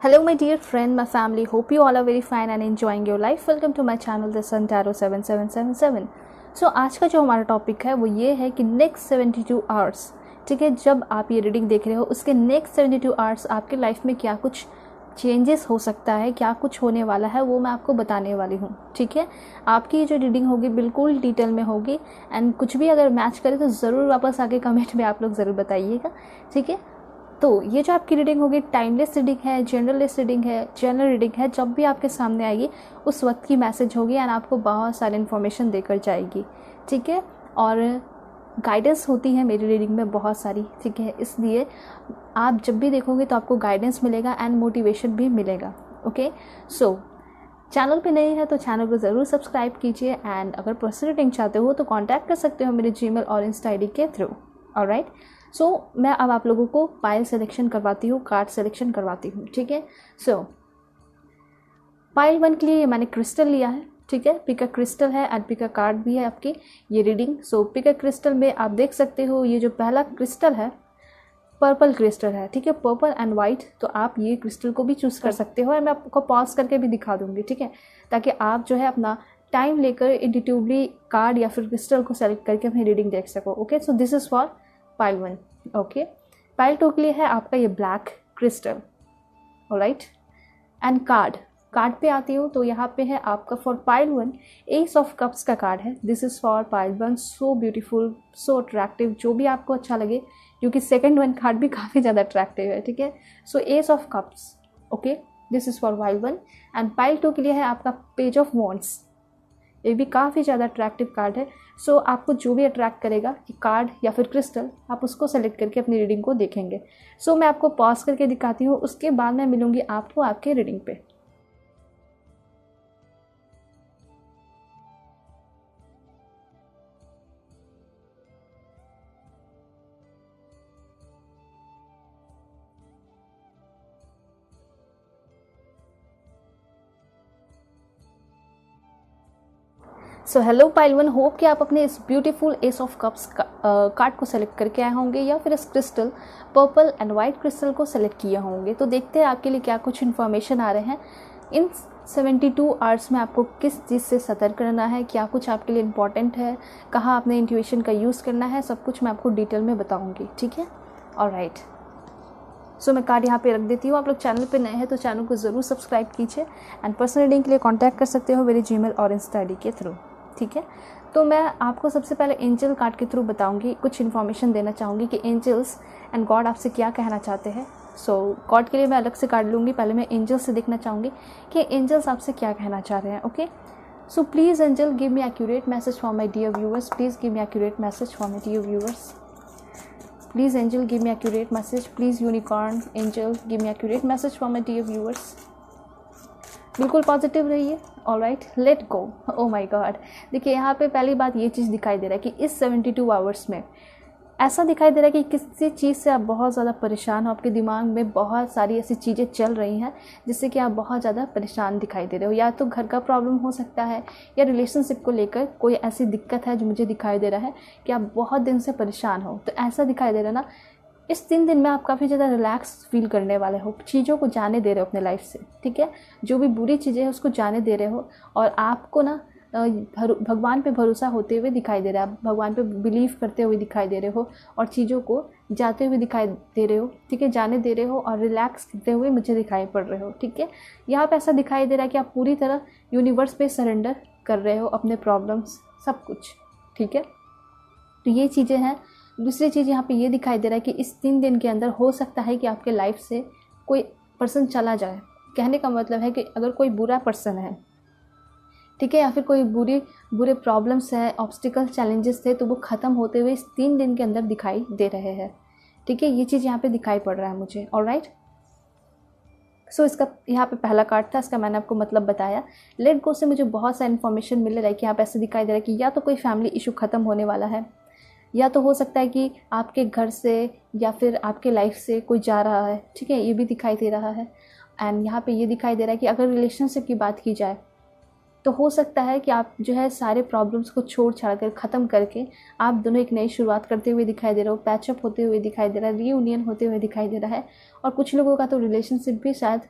Hello my dear friend, my family, hope you all are very fine and enjoying your life. Welcome to my channel The Sun Tarot 7777. So आज का जो हमारा topic है वो ये है कि नेक्स्ट 72 आवर्स, ठीक है, जब आप ये रीडिंग देख रहे हो उसके नेक्स्ट 72 आवर्स आपके लाइफ में क्या कुछ चेंजेस हो सकता है, क्या कुछ होने वाला है, वो मैं आपको बताने वाली हूँ। ठीक है, आपकी जो रीडिंग होगी बिल्कुल डिटेल में होगी एंड कुछ भी अगर मैच करे तो ज़रूर वापस आके कमेंट में आप लोग ज़रूर बताइएगा। ठीक है, तो ये जो आपकी रीडिंग होगी टाइमलेस रीडिंग है, जनरलेस रीडिंग है, जनरल रीडिंग है, जब भी आपके सामने आएगी उस वक्त की मैसेज होगी एंड आपको बहुत सारी इन्फॉर्मेशन देकर जाएगी। ठीक है, और गाइडेंस होती है मेरी रीडिंग में बहुत सारी। ठीक है, इसलिए आप जब भी देखोगे तो आपको गाइडेंस मिलेगा एंड मोटिवेशन भी मिलेगा। ओके, सो चैनल पे नए हैं तो चैनल को ज़रूर सब्सक्राइब कीजिए एंड अगर पर्सनल रीडिंग चाहते हो तो कांटेक्ट कर सकते हो मेरे जीमेल और इंस्टा आईडी के थ्रू। ऑलराइट, सो मैं अब आप लोगों को पाइल सिलेक्शन करवाती हूँ, कार्ड सिलेक्शन करवाती हूँ। ठीक है, सो पाइल 1 के लिए ये मैंने क्रिस्टल लिया है। ठीक है, पिक अ क्रिस्टल है एंड पिक अ कार्ड भी है आपकी ये reading. So pick a crystal में आप देख सकते हो ये जो पहला क्रिस्टल है पर्पल क्रिस्टल है। ठीक है, पर्पल एंड वाइट, तो आप ये क्रिस्टल को भी चूज़ कर सकते हो और मैं आपको पॉज करके भी दिखा दूँगी। ठीक है, ताकि आप जो है अपना टाइम लेकर इंट्यूटिवली कार्ड या फिर क्रिस्टल को सेलेक्ट करके अपनी रीडिंग देख सको। Okay, so this is for pile 1। Okay, pile 2 के लिए है आपका ये black crystal. Alright, and card पे आती हूँ तो यहाँ पे है आपका for pile 1 S of cups का कार्ड है। This is for pile 1, so beautiful, so attractive, जो भी आपको अच्छा लगे, क्योंकि सेकंड 1 कार्ड भी काफ़ी ज़्यादा अट्रैक्टिव है। ठीक है, so ace of cups. Okay, this is for pile 1 and pile 2 के लिए है आपका पेज ऑफ वॉन्ड्स। ये भी काफ़ी ज़्यादा अट्रैक्टिव कार्ड है। सो आपको जो भी अट्रैक्ट करेगा कि कार्ड या फिर क्रिस्टल, आप उसको सेलेक्ट करके अपनी रीडिंग को देखेंगे। सो मैं आपको पॉज करके दिखाती हूँ, उसके बाद मैं मिलूँगी आपको आपके रीडिंग पे। सो हेलो पाइल 1, होप कि आप अपने इस beautiful S of cups card को सेलेक्ट करके आए होंगे या फिर इस crystal purple and white crystal को सेलेक्ट किए होंगे। तो देखते हैं आपके लिए क्या कुछ इन्फॉर्मेशन आ रहे हैं। इन 72 आवर्स में आपको किस चीज़ से सतर्क रहना है, क्या कुछ आपके लिए इम्पॉर्टेंट है, कहाँ आपने इंट्यूशन का यूज़ करना है, सब कुछ मैं आपको डिटेल में बताऊँगी। ठीक है, ऑलराइट, सो मैं कार्ड यहाँ पे रख देती हूँ। आप लोग चैनल पे नए हैं तो चैनल को ज़रूर सब्सक्राइब कीजिए एंड पर्सनल रीडिंग के लिए कांटेक्ट कर सकते हो मेरे जीमेल और इंस्टा आईडी के थ्रू। ठीक है, तो मैं आपको सबसे पहले एंजल कार्ड के थ्रू बताऊंगी, कुछ इन्फॉर्मेशन देना चाहूँगी कि एंजल्स एंड गॉड आपसे क्या कहना चाहते हैं। सो गॉड के लिए मैं अलग से कार्ड लूँगी, पहले मैं एंजल्स से देखना चाहूँगी कि एंजल्स आपसे क्या कहना चाह रहे हैं। Okay, so please angel give me accurate message for my dear viewers, please give me accurate message for my dear viewers, please angel give me accurate message, please unicorn angel give me accurate message for my dear viewers. बिल्कुल positive रहिए। Alright, let go. Oh my god, देखिए यहाँ पे पहली बात ये चीज़ दिखाई दे रहा है कि इस 72 आवर्स में ऐसा दिखाई दे रहा है कि किसी चीज़ से आप बहुत ज़्यादा परेशान हो, आपके दिमाग में बहुत सारी ऐसी चीज़ें चल रही हैं जिससे कि आप बहुत ज़्यादा परेशान दिखाई दे रहे हो। या तो घर का प्रॉब्लम हो सकता है या रिलेशनशिप को लेकर कोई ऐसी दिक्कत है जो मुझे दिखाई दे रहा है कि आप बहुत दिन से परेशान हो। तो ऐसा दिखाई दे रहा है ना, इस 3 दिन में आप काफ़ी ज़्यादा रिलैक्स फील करने वाले हो, चीज़ों को जाने दे रहे हो अपने लाइफ से। ठीक है, जो भी बुरी चीज़ें हैं उसको जाने दे रहे हो और आपको ना भगवान पे भरोसा होते हुए दिखाई दे रहा है, आप भगवान पे बिलीव करते हुए दिखाई दे रहे हो और चीज़ों को जाते हुए दिखाई दे रहे हो। ठीक है, जाने दे रहे हो और रिलैक्स करते हुए मुझे दिखाई पड़ रहे हो। ठीक है, यहाँ पे ऐसा दिखाई दे रहा है कि आप पूरी तरह यूनिवर्स पे सरेंडर कर रहे हो अपने प्रॉब्लम्स, सब कुछ। ठीक है, तो ये चीज़ें हैं। दूसरी चीज़ यहाँ पे ये दिखाई दे रहा है कि इस 3 दिन के अंदर हो सकता है कि आपके लाइफ से कोई पर्सन चला जाए। कहने का मतलब है कि अगर कोई बुरा पर्सन है, ठीक है, या फिर कोई बुरे प्रॉब्लम्स है, ऑब्स्टिकल चैलेंजेस थे, तो वो ख़त्म होते हुए इस 3 दिन के अंदर दिखाई दे रहे हैं। ठीक है, ये चीज़ यहाँ पे दिखाई पड़ रहा है मुझे। ऑलराइट, सो इसका यहाँ पे पहला कार्ड था, इसका मैंने आपको मतलब बताया। लेट गो से मुझे बहुत सा इन्फॉर्मेशन मिल रहा है कि यहाँ पे ऐसे दिखाई दे रहा है कि या तो कोई फैमिली इशू ख़त्म होने वाला है, या तो हो सकता है कि आपके घर से या फिर आपके लाइफ से कोई जा रहा है। ठीक है, ये भी दिखाई दे रहा है। एंड यहाँ पे ये दिखाई दे रहा है कि अगर रिलेशनशिप की बात की जाए तो हो सकता है कि आप जो है सारे प्रॉब्लम्स को छोड़ छाड़ कर ख़त्म करके आप दोनों एक नई शुरुआत करते हुए दिखाई दे रहे हो, पैचअप होते हुए दिखाई दे रहा है, रीयूनियन होते हुए दिखाई दे रहा है। और कुछ लोगों का तो रिलेशनशिप भी शायद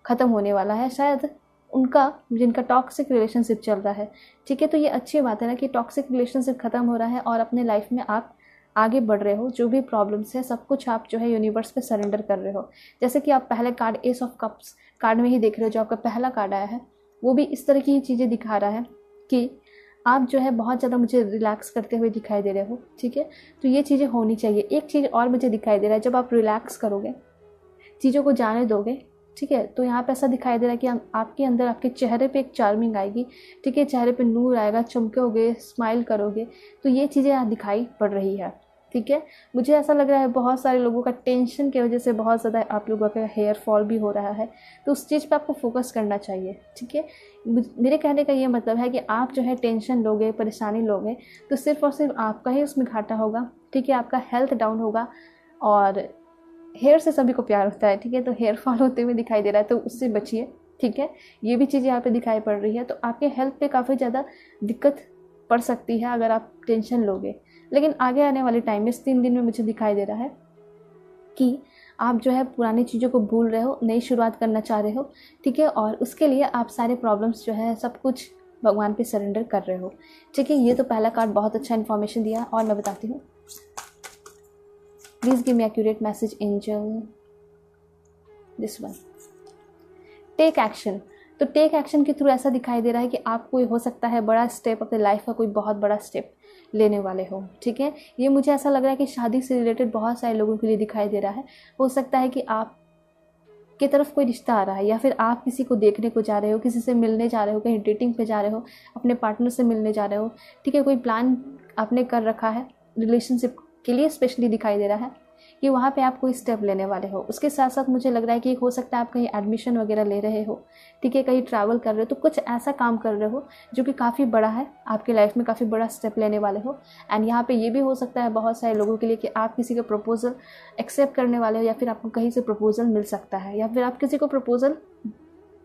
ख़त्म होने वाला है, शायद उनका जिनका टॉक्सिक रिलेशनशिप चल रहा है। ठीक है, तो ये अच्छी बात है ना कि टॉक्सिक रिलेशनशिप ख़त्म हो रहा है और अपने लाइफ में आप आगे बढ़ रहे हो। जो भी प्रॉब्लम्स है सब कुछ आप जो है यूनिवर्स पे सरेंडर कर रहे हो। जैसे कि आप पहले card S of cups card में ही देख रहे हो, जो आपका पहला कार्ड आया है वो भी इस तरह की ही चीज़ें दिखा रहा है कि आप जो है बहुत ज़्यादा मुझे रिलैक्स करते हुए दिखाई दे रहे हो। ठीक है, तो ये चीज़ें होनी चाहिए। एक चीज़ और मुझे दिखाई दे रहा है, जब आप रिलैक्स करोगे, चीज़ों को जाने दोगे, ठीक है, तो यहाँ पे ऐसा दिखाई दे रहा है कि आपके अंदर, आपके चेहरे पे एक चार्मिंग आएगी। ठीक है, चेहरे पे नूर आएगा, चमकोगे, स्माइल करोगे, तो ये चीज़ें यहाँ दिखाई पड़ रही है। ठीक है, मुझे ऐसा लग रहा है बहुत सारे लोगों का टेंशन की वजह से बहुत ज़्यादा आप लोगों का हेयर फॉल भी हो रहा है, तो उस चीज़ पे आपको फोकस करना चाहिए। ठीक है, मेरे कहने का ये मतलब है कि आप जो है टेंशन लोगे, परेशानी लोगे, तो सिर्फ और सिर्फ आपका ही उसमें घाटा होगा। ठीक है, आपका हेल्थ डाउन होगा। और हेयर से सभी को प्यार होता है। ठीक है, तो हेयर फॉल होते हुए दिखाई दे रहा है, तो उससे बचिए। ठीक है, ये भी चीज़ यहाँ पे दिखाई पड़ रही है, तो आपके हेल्थ पे काफ़ी ज़्यादा दिक्कत पड़ सकती है अगर आप टेंशन लोगे। लेकिन आगे आने वाले टाइम में, इस 3 दिन में मुझे दिखाई दे रहा है कि आप जो है पुरानी चीज़ों को भूल रहे हो, नई शुरुआत करना चाह रहे हो। ठीक है, और उसके लिए आप सारे प्रॉब्लम्स जो है सब कुछ भगवान पे सरेंडर कर रहे हो। ठीक है, ये तो पहला कार्ड बहुत अच्छा इन्फॉर्मेशन दिया और मैं बताती हूँ। Please give me accurate message angel. This one, take action. तो टेक एक्शन के थ्रू ऐसा दिखाई दे रहा है कि आप कोई हो सकता है बड़ा स्टेप, अपने लाइफ का कोई बहुत बड़ा स्टेप लेने वाले हो। ठीक है, ये मुझे ऐसा लग रहा है कि शादी से रिलेटेड बहुत सारे लोगों के लिए दिखाई दे रहा है। हो सकता है कि आप की तरफ कोई रिश्ता आ रहा है, या फिर आप किसी को देखने को जा रहे हो, किसी से मिलने जा रहे हो, कहीं डेटिंग पे जा रहे हो, अपने पार्टनर से मिलने जा रहे हो। ठीक है, कोई प्लान आपने कर रखा है रिलेशनशिप के लिए, स्पेशली दिखाई दे रहा है कि वहाँ पे आप कोई स्टेप लेने वाले हो। उसके साथ साथ मुझे लग रहा है कि हो सकता है आप कहीं एडमिशन वगैरह ले रहे हो। ठीक है, कहीं ट्रैवल कर रहे हो, तो कुछ ऐसा काम कर रहे हो जो कि काफ़ी बड़ा है, आपके लाइफ में काफ़ी बड़ा स्टेप लेने वाले हो। एंड यहाँ पे ये भी हो सकता है बहुत सारे लोगों के लिए कि आप किसी का प्रपोजल एक्सेप्ट करने वाले हो, या फिर आपको कहीं से प्रपोजल मिल सकता है, या फिर आप किसी को प्रपोजल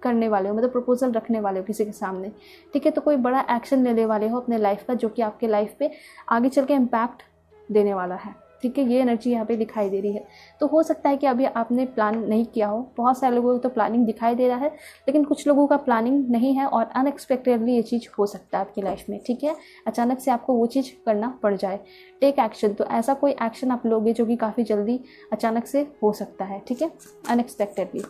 करने वाले हो, मतलब प्रपोजल रखने वाले हो किसी के सामने। ठीक है, तो कोई बड़ा एक्शन लेने वाले हो अपने लाइफ का, जो कि आपके लाइफ पे आगे चल के इम्पैक्ट देने वाला है। ठीक है, ये एनर्जी यहाँ पे दिखाई दे रही है। तो हो सकता है कि अभी आपने प्लान नहीं किया हो, बहुत सारे लोगों को तो प्लानिंग दिखाई दे रहा है, लेकिन कुछ लोगों का प्लानिंग नहीं है और अनएक्सपेक्टेडली ये चीज़ हो सकता है आपकी लाइफ में। ठीक है, अचानक से आपको वो चीज़ करना पड़ जाए। टेक एक्शन, तो ऐसा कोई एक्शन आप लोगे जो कि काफ़ी जल्दी अचानक से हो सकता है। ठीक है, अनएक्सपेक्टेडली।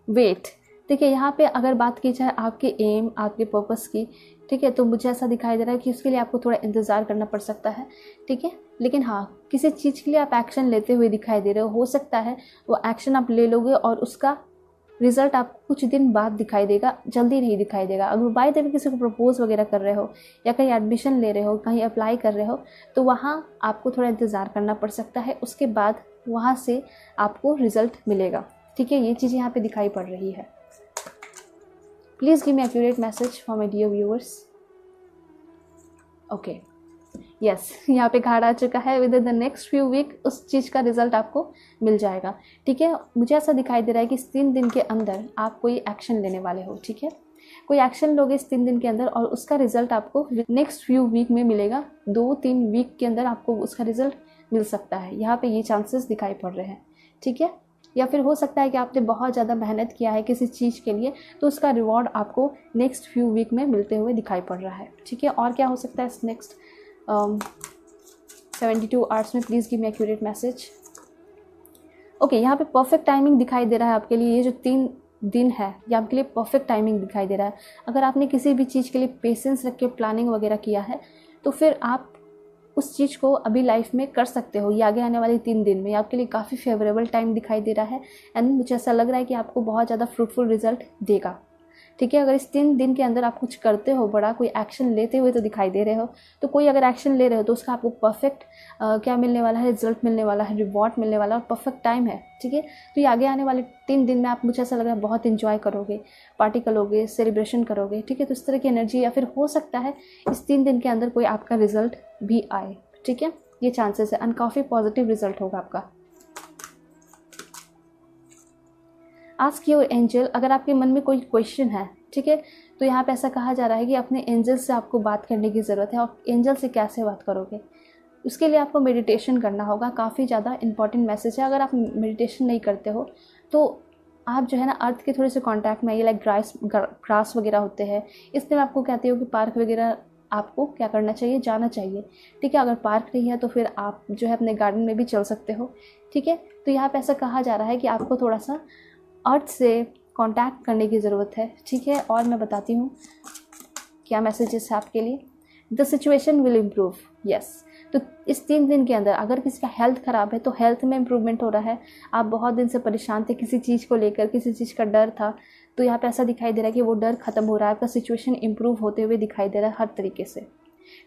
वेट, देखिए यहाँ पे अगर बात की जाए आपके एम, आपके पर्पस की, ठीक है, तो मुझे ऐसा दिखाई दे रहा है कि उसके लिए आपको थोड़ा इंतज़ार करना पड़ सकता है। ठीक है, लेकिन हाँ, किसी चीज़ के लिए आप एक्शन लेते हुए दिखाई दे रहे हो सकता है वो एक्शन आप ले लोगे और उसका रिजल्ट आपको कुछ दिन बाद दिखाई देगा, जल्दी नहीं दिखाई देगा। अगर बाय द वे किसी को प्रपोज वगैरह कर रहे हो, या कहीं एडमिशन ले रहे हो, कहीं अप्लाई कर रहे हो, तो वहाँ आपको थोड़ा इंतज़ार करना पड़ सकता है। उसके बाद वहाँ से आपको रिजल्ट मिलेगा। ठीक है, ये चीज़ यहाँ पे दिखाई पड़ रही है। Please give me accurate message for my dear viewers. Okay, yes, यहाँ पे कार्ड आ चुका है। Within the next few week उस चीज़ का रिजल्ट आपको मिल जाएगा। ठीक है, मुझे ऐसा दिखाई दे रहा है कि इस 3 दिन के अंदर आप कोई एक्शन लेने वाले हो। ठीक है, कोई एक्शन लोगे इस 3 दिन के अंदर और उसका रिजल्ट आपको नेक्स्ट फ्यू वीक में मिलेगा। 2-3 वीक के अंदर आपको उसका रिजल्ट मिल सकता है, यहाँ पे ये चांसेस दिखाई पड़ रहे हैं। ठीक है, या फिर हो सकता है कि आपने बहुत ज़्यादा मेहनत किया है किसी चीज़ के लिए, तो उसका रिवॉर्ड आपको नेक्स्ट फ्यू वीक में मिलते हुए दिखाई पड़ रहा है। ठीक है, और क्या हो सकता है इस नेक्स्ट 72 आवर्स में? Please give me accurate message. Okay, यहाँ पे परफेक्ट टाइमिंग दिखाई दे रहा है आपके लिए। ये जो 3 दिन है ये आपके लिए परफेक्ट टाइमिंग दिखाई दे रहा है। अगर आपने किसी भी चीज़ के लिए पेशेंस रख के प्लानिंग वगैरह किया है, तो फिर आप उस चीज़ को अभी लाइफ में कर सकते हो। ये आगे आने वाले 3 दिन में आपके लिए काफ़ी फेवरेबल टाइम दिखाई दे रहा है। एंड मुझे ऐसा लग रहा है कि आपको बहुत ज़्यादा फ्रूटफुल रिजल्ट देगा। ठीक है, अगर इस 3 दिन के अंदर आप कुछ करते हो, बड़ा कोई एक्शन लेते हुए तो दिखाई दे रहे हो, तो कोई अगर एक्शन ले रहे हो तो उसका आपको परफेक्ट क्या मिलने वाला है, रिजल्ट मिलने वाला है, रिवॉर्ड मिलने वाला है और परफेक्ट टाइम है। ठीक है, तो ये आगे आने वाले 3 दिन में आप, मुझे ऐसा लग रहा है, बहुत इंजॉय करोगे, पार्टी करोगे, सेलिब्रेशन करोगे। ठीक है, तो इस तरह की एनर्जी, या फिर हो सकता है इस 3 दिन के अंदर कोई आपका रिजल्ट भी आए। ठीक है, ये चांसेस है एंड काफ़ी पॉजिटिव रिजल्ट होगा आपका। आस्क योर एंजल, अगर आपके मन में कोई क्वेश्चन है, ठीक है, तो यहाँ पे ऐसा कहा जा रहा है कि अपने एंजल से आपको बात करने की ज़रूरत है। और एंजल से कैसे बात करोगे? उसके लिए आपको मेडिटेशन करना होगा। काफ़ी ज़्यादा इंपॉर्टेंट मैसेज है। अगर आप मेडिटेशन नहीं करते हो तो आप जो है ना अर्थ के थोड़े से कांटेक्ट में आइए, लाइक ग्रास वगैरह होते हैं, इसलिए मैं आपको कहती हूँ कि पार्क वगैरह आपको क्या करना चाहिए, जाना चाहिए। ठीक है, अगर पार्क नहीं है तो फिर आप जो है अपने गार्डन में भी चल सकते हो। ठीक है, तो यहाँ पे ऐसा कहा जा रहा है कि आपको थोड़ा सा अर्थ से कांटेक्ट करने की ज़रूरत है। ठीक है, और मैं बताती हूँ क्या मैसेजेस है आपके लिए। The situation will improve, yes. तो इस 3 दिन के अंदर अगर किसी का हेल्थ ख़राब है तो हेल्थ में इम्प्रूवमेंट हो रहा है। आप बहुत दिन से परेशान थे किसी चीज़ को लेकर, किसी चीज़ का डर था, तो यहाँ पे ऐसा दिखाई दे रहा है कि वो डर ख़त्म हो रहा है। आपका सिचुएशन इम्प्रूव होते हुए दिखाई दे रहा है हर तरीके से।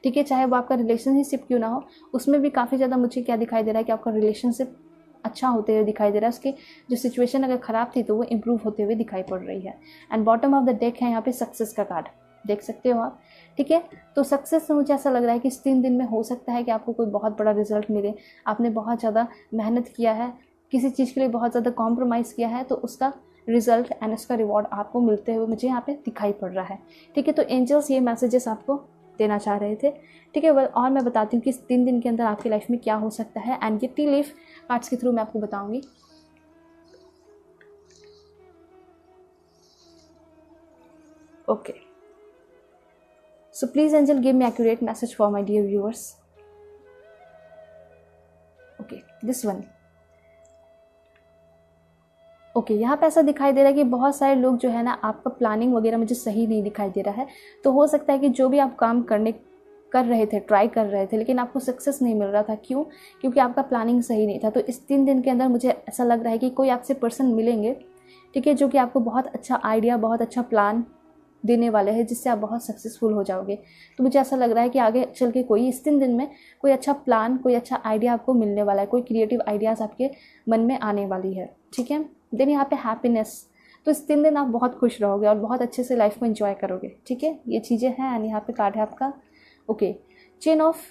ठीक है, चाहे वो आपका रिलेशनशिप क्यों ना हो, उसमें भी काफ़ी ज़्यादा मुझे क्या दिखाई दे रहा है कि आपका रिलेशनशिप अच्छा होते हुए दिखाई दे रहा है। उसकी जो सिचुएशन अगर ख़राब थी तो वो इम्प्रूव होते हुए दिखाई पड़ रही है। And bottom of the deck है यहाँ पे सक्सेस का कार्ड, देख सकते हो आप। ठीक है, तो सक्सेस से मुझे ऐसा लग रहा है कि इस 3 दिन में हो सकता है कि आपको कोई बहुत बड़ा रिजल्ट मिले। आपने बहुत ज़्यादा मेहनत किया है, किसी चीज़ के लिए बहुत ज़्यादा कॉम्प्रोमाइज़ किया है, तो उसका रिजल्ट एंड उसका रिवॉर्ड आपको मिलते हुए मुझे यहाँ पे दिखाई पड़ रहा है। ठीक है, तो एंजल्स ये मैसेजेस आपको देना चाह रहे थे। ठीक है, और मैं बताती हूँ कि इस 3 दिन के अंदर आपकी लाइफ में क्या हो सकता है, एंड ये टी लीफ कार्ड्स के थ्रू मैं आपको बताऊँगी। Okay, so please angel give me accurate message for my dear viewers. Okay, this one. Okay, यहाँ पे ऐसा दिखाई दे रहा है कि बहुत सारे लोग जो है ना, आपका प्लानिंग वगैरह मुझे सही नहीं दिखाई दे रहा है। तो हो सकता है कि जो भी आप काम कर रहे थे, ट्राई कर रहे थे, लेकिन आपको सक्सेस नहीं मिल रहा था। क्यों? क्योंकि आपका प्लानिंग सही नहीं था। तो इस 3 दिन के अंदर मुझे ऐसा लग रहा है कि कोई आपसे पर्सन मिलेंगे, ठीक है, जो कि आपको बहुत अच्छा आइडिया, बहुत अच्छा प्लान देने वाले हैं, जिससे आप बहुत सक्सेसफुल हो जाओगे। तो मुझे ऐसा लग रहा है कि आगे चल के कोई इस 3 दिन में कोई अच्छा प्लान, कोई अच्छा आइडिया आपको मिलने वाला है, कोई क्रिएटिव आइडियाज़ आपके मन में आने वाली है। ठीक है, देन यहाँ पे हैप्पीनेस, तो इस 3 दिन आप बहुत खुश रहोगे और बहुत अच्छे से लाइफ को एंजॉय करोगे। ठीक है, ये चीज़ें हैं। एंड यहाँ पे कार्ड है आपका okay, chain of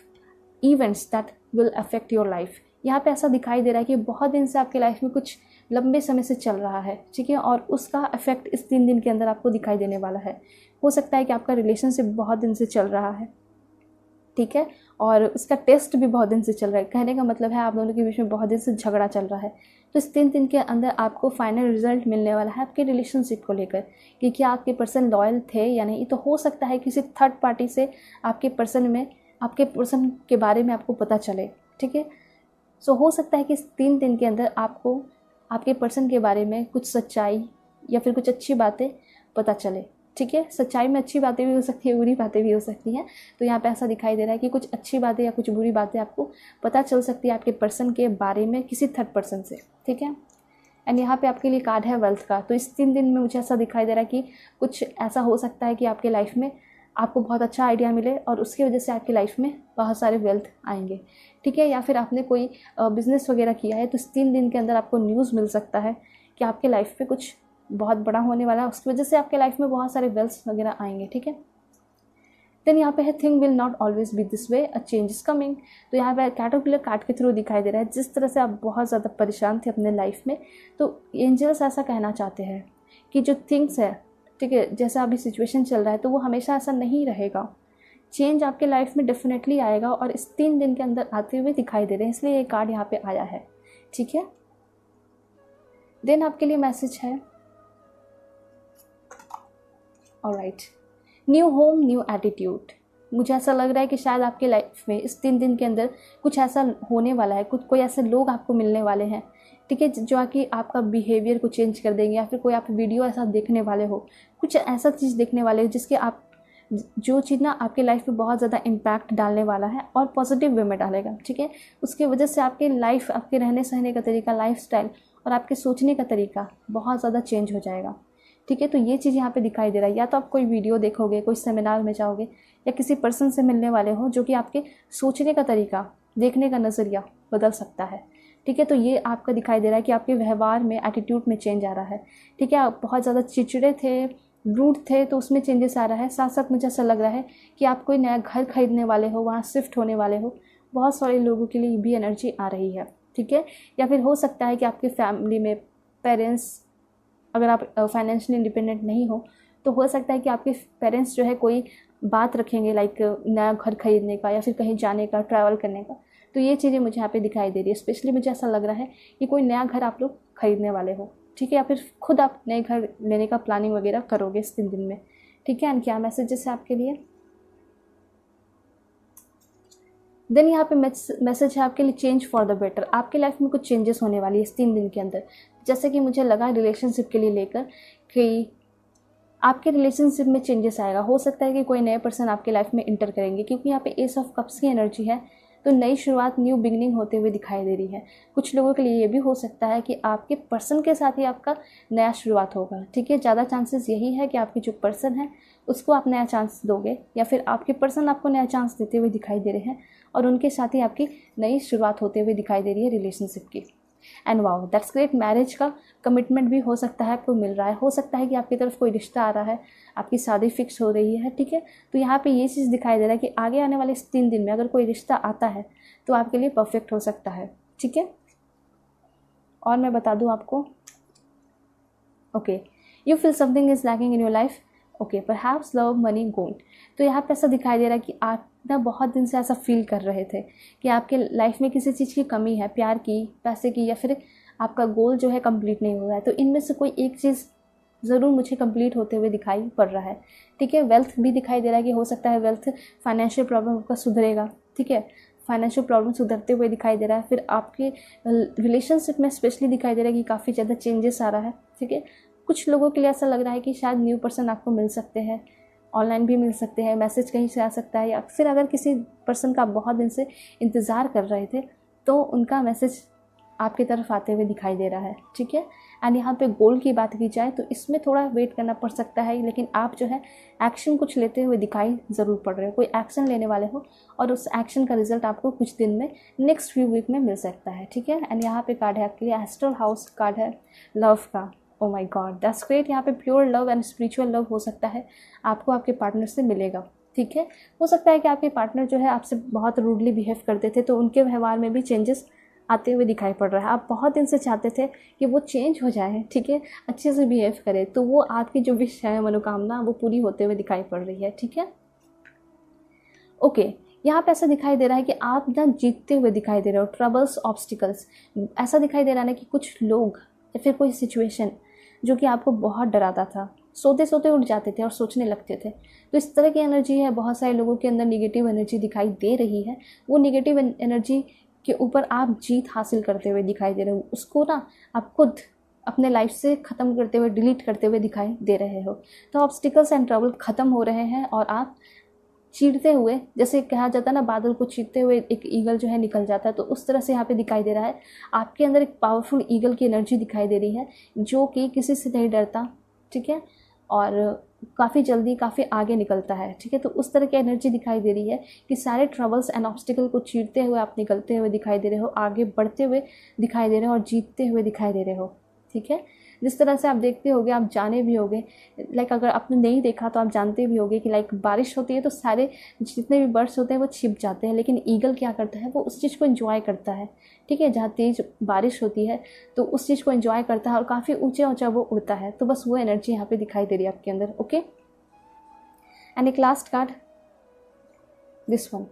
events that will affect your life. यहाँ पे ऐसा दिखाई दे रहा है कि बहुत दिन से आपकी लाइफ में कुछ लंबे समय से चल रहा है। ठीक है, और उसका इफेक्ट इस 3 दिन के अंदर आपको दिखाई देने वाला है। हो सकता है कि आपका रिलेशनशिप बहुत दिन से चल रहा है, ठीक है, और उसका टेस्ट भी बहुत दिन से चल रहा है। कहने का मतलब है आप दोनों के बीच में बहुत दिन से झगड़ा चल रहा है। तो इस 3 दिन के अंदर आपको फाइनल रिजल्ट मिलने वाला है आपके रिलेशनशिप को लेकर कि क्या आपके पर्सन लॉयल थे या नहीं। तो हो सकता है किसी थर्ड पार्टी से आपके पर्सन के बारे में आपको पता चले। ठीक है, सो हो सकता है कि इस 3 दिन के अंदर आपको आपके पर्सन के बारे में कुछ सच्चाई या फिर कुछ अच्छी बातें पता चले। ठीक है, सच्चाई में अच्छी बातें भी हो सकती है, बुरी बातें भी हो सकती हैं। तो यहाँ पे ऐसा दिखाई दे रहा है कि कुछ अच्छी बातें या कुछ बुरी बातें आपको पता चल सकती है आपके पर्सन के बारे में किसी थर्ड पर्सन से। ठीक है, एंड यहाँ पे आपके लिए कार्ड है वेल्थ का। तो इस 3 दिन में मुझे ऐसा दिखाई दे रहा है कि कुछ ऐसा हो सकता है कि आपके लाइफ में आपको बहुत अच्छा आइडिया मिले और उसकी वजह से आपकी लाइफ में बहुत सारे वेल्थ आएंगे। ठीक है, या फिर आपने कोई बिजनेस वगैरह किया है तो इस 3 दिन के अंदर आपको न्यूज़ मिल सकता है कि आपके लाइफ में कुछ बहुत बड़ा होने वाला है, उसकी वजह से आपके लाइफ में बहुत सारे वेल्थ वगैरह आएंगे। ठीक है, देन यहाँ पे है thing will not always be this way, a change is coming. तो यहाँ पे कैटरपिलर कार्ड के थ्रू दिखाई दे रहा है जिस तरह से आप बहुत ज़्यादा परेशान थे अपने लाइफ में, तो एंजल्स ऐसा कहना चाहते हैं कि जो थिंग्स है, ठीक है, जैसा अभी सिचुएशन चल रहा है तो वो हमेशा ऐसा नहीं रहेगा। चेंज आपके लाइफ में डेफिनेटली आएगा और इस 3 दिन के अंदर आते हुए दिखाई दे रहे हैं, इसलिए ये कार्ड यहाँ पे आया है। ठीक है, देन आपके लिए मैसेज है alright, new home new attitude. मुझे ऐसा लग रहा है कि शायद आपके लाइफ में इस 3 दिन के अंदर कुछ ऐसा होने वाला है, कोई ऐसे लोग आपको मिलने वाले हैं, ठीक है, जो कि आपका बिहेवियर को चेंज कर देंगे, या फिर कोई आप वीडियो ऐसा देखने वाले हो, कुछ ऐसा चीज़ देखने वाले हो जिसके आप जो चीज़ ना आपके लाइफ में बहुत ज़्यादा इम्पैक्ट डालने वाला है और पॉजिटिव वे में डालेगा। ठीक है, उसकी वजह से आपकी लाइफ, आपके रहने सहने का तरीका, लाइफस्टाइल और आपके सोचने का तरीका बहुत ज़्यादा चेंज हो जाएगा। ठीक है, तो ये चीज़ यहाँ पे दिखाई दे रहा है। या तो आप कोई वीडियो देखोगे, कोई सेमिनार में जाओगे, या किसी पर्सन से मिलने वाले हो जो कि आपके सोचने का तरीका, देखने का नज़रिया बदल सकता है। ठीक है, तो ये आपका दिखाई दे रहा है कि आपके व्यवहार में, एटीट्यूड में चेंज आ रहा है। ठीक है, आप बहुत ज़्यादा चिड़चिड़े थे, रूड थे, तो उसमें चेंजेस आ रहा है। साथ साथ मुझे ऐसा लग रहा है कि आप कोई नया घर खरीदने वाले हो, वहाँ शिफ्ट होने वाले हो, बहुत सारे लोगों के लिए भी एनर्जी आ रही है। ठीक है, या फिर हो सकता है कि आपके फैमिली में पेरेंट्स, अगर आप फाइनेंशियली इंडिपेंडेंट नहीं हो तो हो सकता है कि आपके पेरेंट्स जो है कोई बात रखेंगे, लाइक नया घर खरीदने का या फिर कहीं जाने का, ट्रैवल करने का। तो ये चीज़ें मुझे यहाँ पे दिखाई दे रही है। स्पेशली मुझे ऐसा लग रहा है कि कोई नया घर आप लोग खरीदने वाले हो, ठीक है, या फिर खुद आप नए घर लेने का प्लानिंग वगैरह करोगे इस 3 दिन में, ठीक है। एंड क्या मैसेजेस है आपके लिए? देन यहाँ पे मैसेज है आपके लिए चेंज फॉर द बेटर। आपके लाइफ में कुछ चेंजेस होने वाली है इस 3 दिन के अंदर। जैसे कि मुझे लगा रिलेशनशिप के लिए लेकर कि आपके रिलेशनशिप में चेंजेस आएगा। हो सकता है कि कोई नए पर्सन आपके लाइफ में इंटर करेंगे, क्योंकि यहाँ पे एस ऑफ कप्स की एनर्जी है, तो नई शुरुआत, न्यू बिगनिंग होते हुए दिखाई दे रही है। कुछ लोगों के लिए ये भी हो सकता है कि आपके पर्सन के साथ ही आपका नया शुरुआत होगा, ठीक है। ज़्यादा चांसेस यही है कि आपके जो पर्सन है उसको आप नया चांस दोगे, या फिर आपके पर्सन आपको नया चांस देते हुए दिखाई दे रहे हैं और उनके साथ ही आपकी नई शुरुआत होते हुए दिखाई दे रही है रिलेशनशिप की। And wow, that's great. Marriage का कमिटमेंट भी हो सकता है आपको मिल रहा है। हो सकता है कि आपकी तरफ कोई रिश्ता आ रहा है, आपकी शादी फिक्स हो रही है, ठीक है। तो यहाँ पे ये चीज़ दिखाई दे रहा है कि आगे आने वाले इस 3 दिन में अगर कोई रिश्ता आता है तो आपके लिए परफेक्ट हो सकता है, ठीक है। और मैं बता दूँ आपको, okay, you feel something is lacking in your life, okay, perhaps love, money, gold. तो यहाँ पे ऐसा दिखाई दे रहा है कि आप ना बहुत दिन से ऐसा फील कर रहे थे कि आपके लाइफ में किसी चीज़ की कमी है, प्यार की, पैसे की, या फिर आपका गोल जो है कंप्लीट नहीं हो रहा है। तो इनमें से कोई एक चीज़ ज़रूर मुझे कंप्लीट होते हुए दिखाई पड़ रहा है, ठीक है। वेल्थ भी दिखाई दे रहा है कि हो सकता है वेल्थ, फाइनेंशियल प्रॉब्लम आपका सुधरेगा, ठीक है। फाइनेंशियल प्रॉब्लम सुधरते हुए दिखाई दे रहा है। फिर आपके रिलेशनशिप में स्पेशली दिखाई दे रहा है कि काफ़ी ज़्यादा चेंजेस आ रहा है, ठीक है। कुछ लोगों के लिए ऐसा लग रहा है कि शायद न्यू पर्सन आपको मिल सकते हैं, ऑनलाइन भी मिल सकते हैं, मैसेज कहीं से आ सकता है, या फिर अगर किसी पर्सन का आप बहुत दिन से इंतज़ार कर रहे थे तो उनका मैसेज आपकी तरफ आते हुए दिखाई दे रहा है, ठीक है। एंड यहाँ पे गोल की बात की जाए तो इसमें थोड़ा वेट करना पड़ सकता है, लेकिन आप जो है एक्शन कुछ लेते हुए दिखाई ज़रूर पड़ रहे हो। कोई एक्शन लेने वाले हो और उस एक्शन का रिजल्ट आपको कुछ दिन में, नेक्स्ट फ्यू वीक में मिल सकता है, ठीक है। एंड यहाँ पे कार्ड है आपके लिए एस्ट्रल हाउस कार्ड है लव का। ओ माय गॉड, दैट्स ग्रेट। यहाँ पे pure love and spiritual love हो सकता है आपको आपके पार्टनर से मिलेगा, ठीक है। हो सकता है कि आपके पार्टनर जो है आपसे बहुत रूडली बिहेव करते थे, तो उनके व्यवहार में भी चेंजेस आते हुए दिखाई पड़ रहा है। आप बहुत दिन से चाहते थे कि वो चेंज हो जाए, ठीक है, अच्छे से बिहेव करे, तो वो आपकी जो विश है, मनोकामना, वो पूरी होते हुए दिखाई पड़ रही है, ठीक है। ओके, यहाँ पे ऐसा दिखाई दे रहा है कि आप ना जीतते हुए दिखाई दे रहे हो। ट्रबल्स, ऑब्स्टिकल्स, ऐसा दिखाई दे रहा है ना कि कुछ लोग या फिर कोई सिचुएशन जो कि आपको बहुत डराता था, सोते सोते उठ जाते थे और सोचने लगते थे, तो इस तरह की एनर्जी है। बहुत सारे लोगों के अंदर निगेटिव एनर्जी दिखाई दे रही है। वो निगेटिव एनर्जी के ऊपर आप जीत हासिल करते हुए दिखाई दे रहे हो। उसको ना आप खुद अपने लाइफ से ख़त्म करते हुए, डिलीट करते हुए दिखाई दे रहे हो। तो ऑब्स्टिकल्स एंड ट्रबल ख़त्म हो रहे हैं और आप चीरते हुए, जैसे कहा जाता है ना, बादल को चीरते हुए एक ईगल जो है निकल जाता है, तो उस तरह से यहाँ पे दिखाई दे रहा है। आपके अंदर एक पावरफुल ईगल की एनर्जी दिखाई दे रही है जो कि किसी से नहीं डरता, ठीक है, और काफ़ी जल्दी काफ़ी आगे निकलता है, ठीक है। तो उस तरह की एनर्जी दिखाई दे रही है कि सारे ट्रबल्स एंड ऑब्स्टिकल को चीरते हुए आप निकलते हुए दिखाई दे रहे हो, आगे बढ़ते हुए दिखाई दे रहे हो और जीतते हुए दिखाई दे रहे हो, ठीक है। जिस तरह से आप देखते होगे, आप जाने भी होगे, लाइक अगर आपने नहीं देखा तो आप जानते भी होगे कि लाइक बारिश होती है तो सारे जितने भी बर्ड्स होते हैं वो छिप जाते हैं, लेकिन ईगल क्या करता है, वो उस चीज़ को एंजॉय करता है, ठीक है। जहाँ तेज़ बारिश होती है तो उस चीज़ को एंजॉय करता है और काफ़ी ऊंचा ऊंचा वो उड़ता है। तो बस वो एनर्जी यहाँ पे दिखाई दे रही है आपके अंदर, ओके। एंड एक लास्ट कार्ड, दिस वन।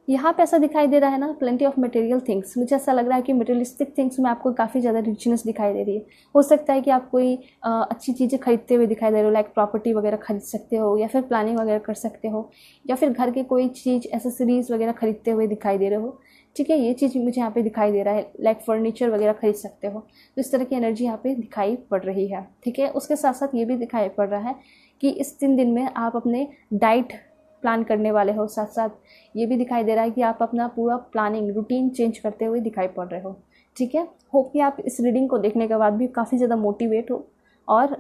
यहाँ पे ऐसा दिखाई दे रहा है ना, प्लेंटी ऑफ मटेरियल थिंग्स। मुझे ऐसा लग रहा है कि मटेरियलिस्टिक थिंग्स में आपको काफ़ी ज़्यादा रिचनेस दिखाई दे रही है। हो सकता है कि आप कोई अच्छी चीज़ें खरीदते हुए दिखाई दे रहे हो, लाइक प्रॉपर्टी वगैरह खरीद सकते हो, या फिर प्लानिंग वगैरह कर सकते हो, या फिर घर के कोई चीज़, एसेसरीज वगैरह खरीदते हुए दिखाई दे रहे हो, ठीक है। ये चीज़ मुझे यहाँ पे दिखाई दे रहा है, लाइक फर्नीचर वगैरह खरीद सकते हो। तो इस तरह की एनर्जी यहाँ पे दिखाई पड़ रही है, ठीक है। उसके साथ साथ ये भी दिखाई पड़ रहा है कि इस 3 दिन में आप अपने डाइट प्लान करने वाले हो। साथ साथ ये भी दिखाई दे रहा है कि आप अपना पूरा प्लानिंग रूटीन चेंज करते हुए दिखाई पड़ रहे हो, ठीक है। होप कि आप इस रीडिंग को देखने के बाद भी काफ़ी ज़्यादा मोटिवेट हो और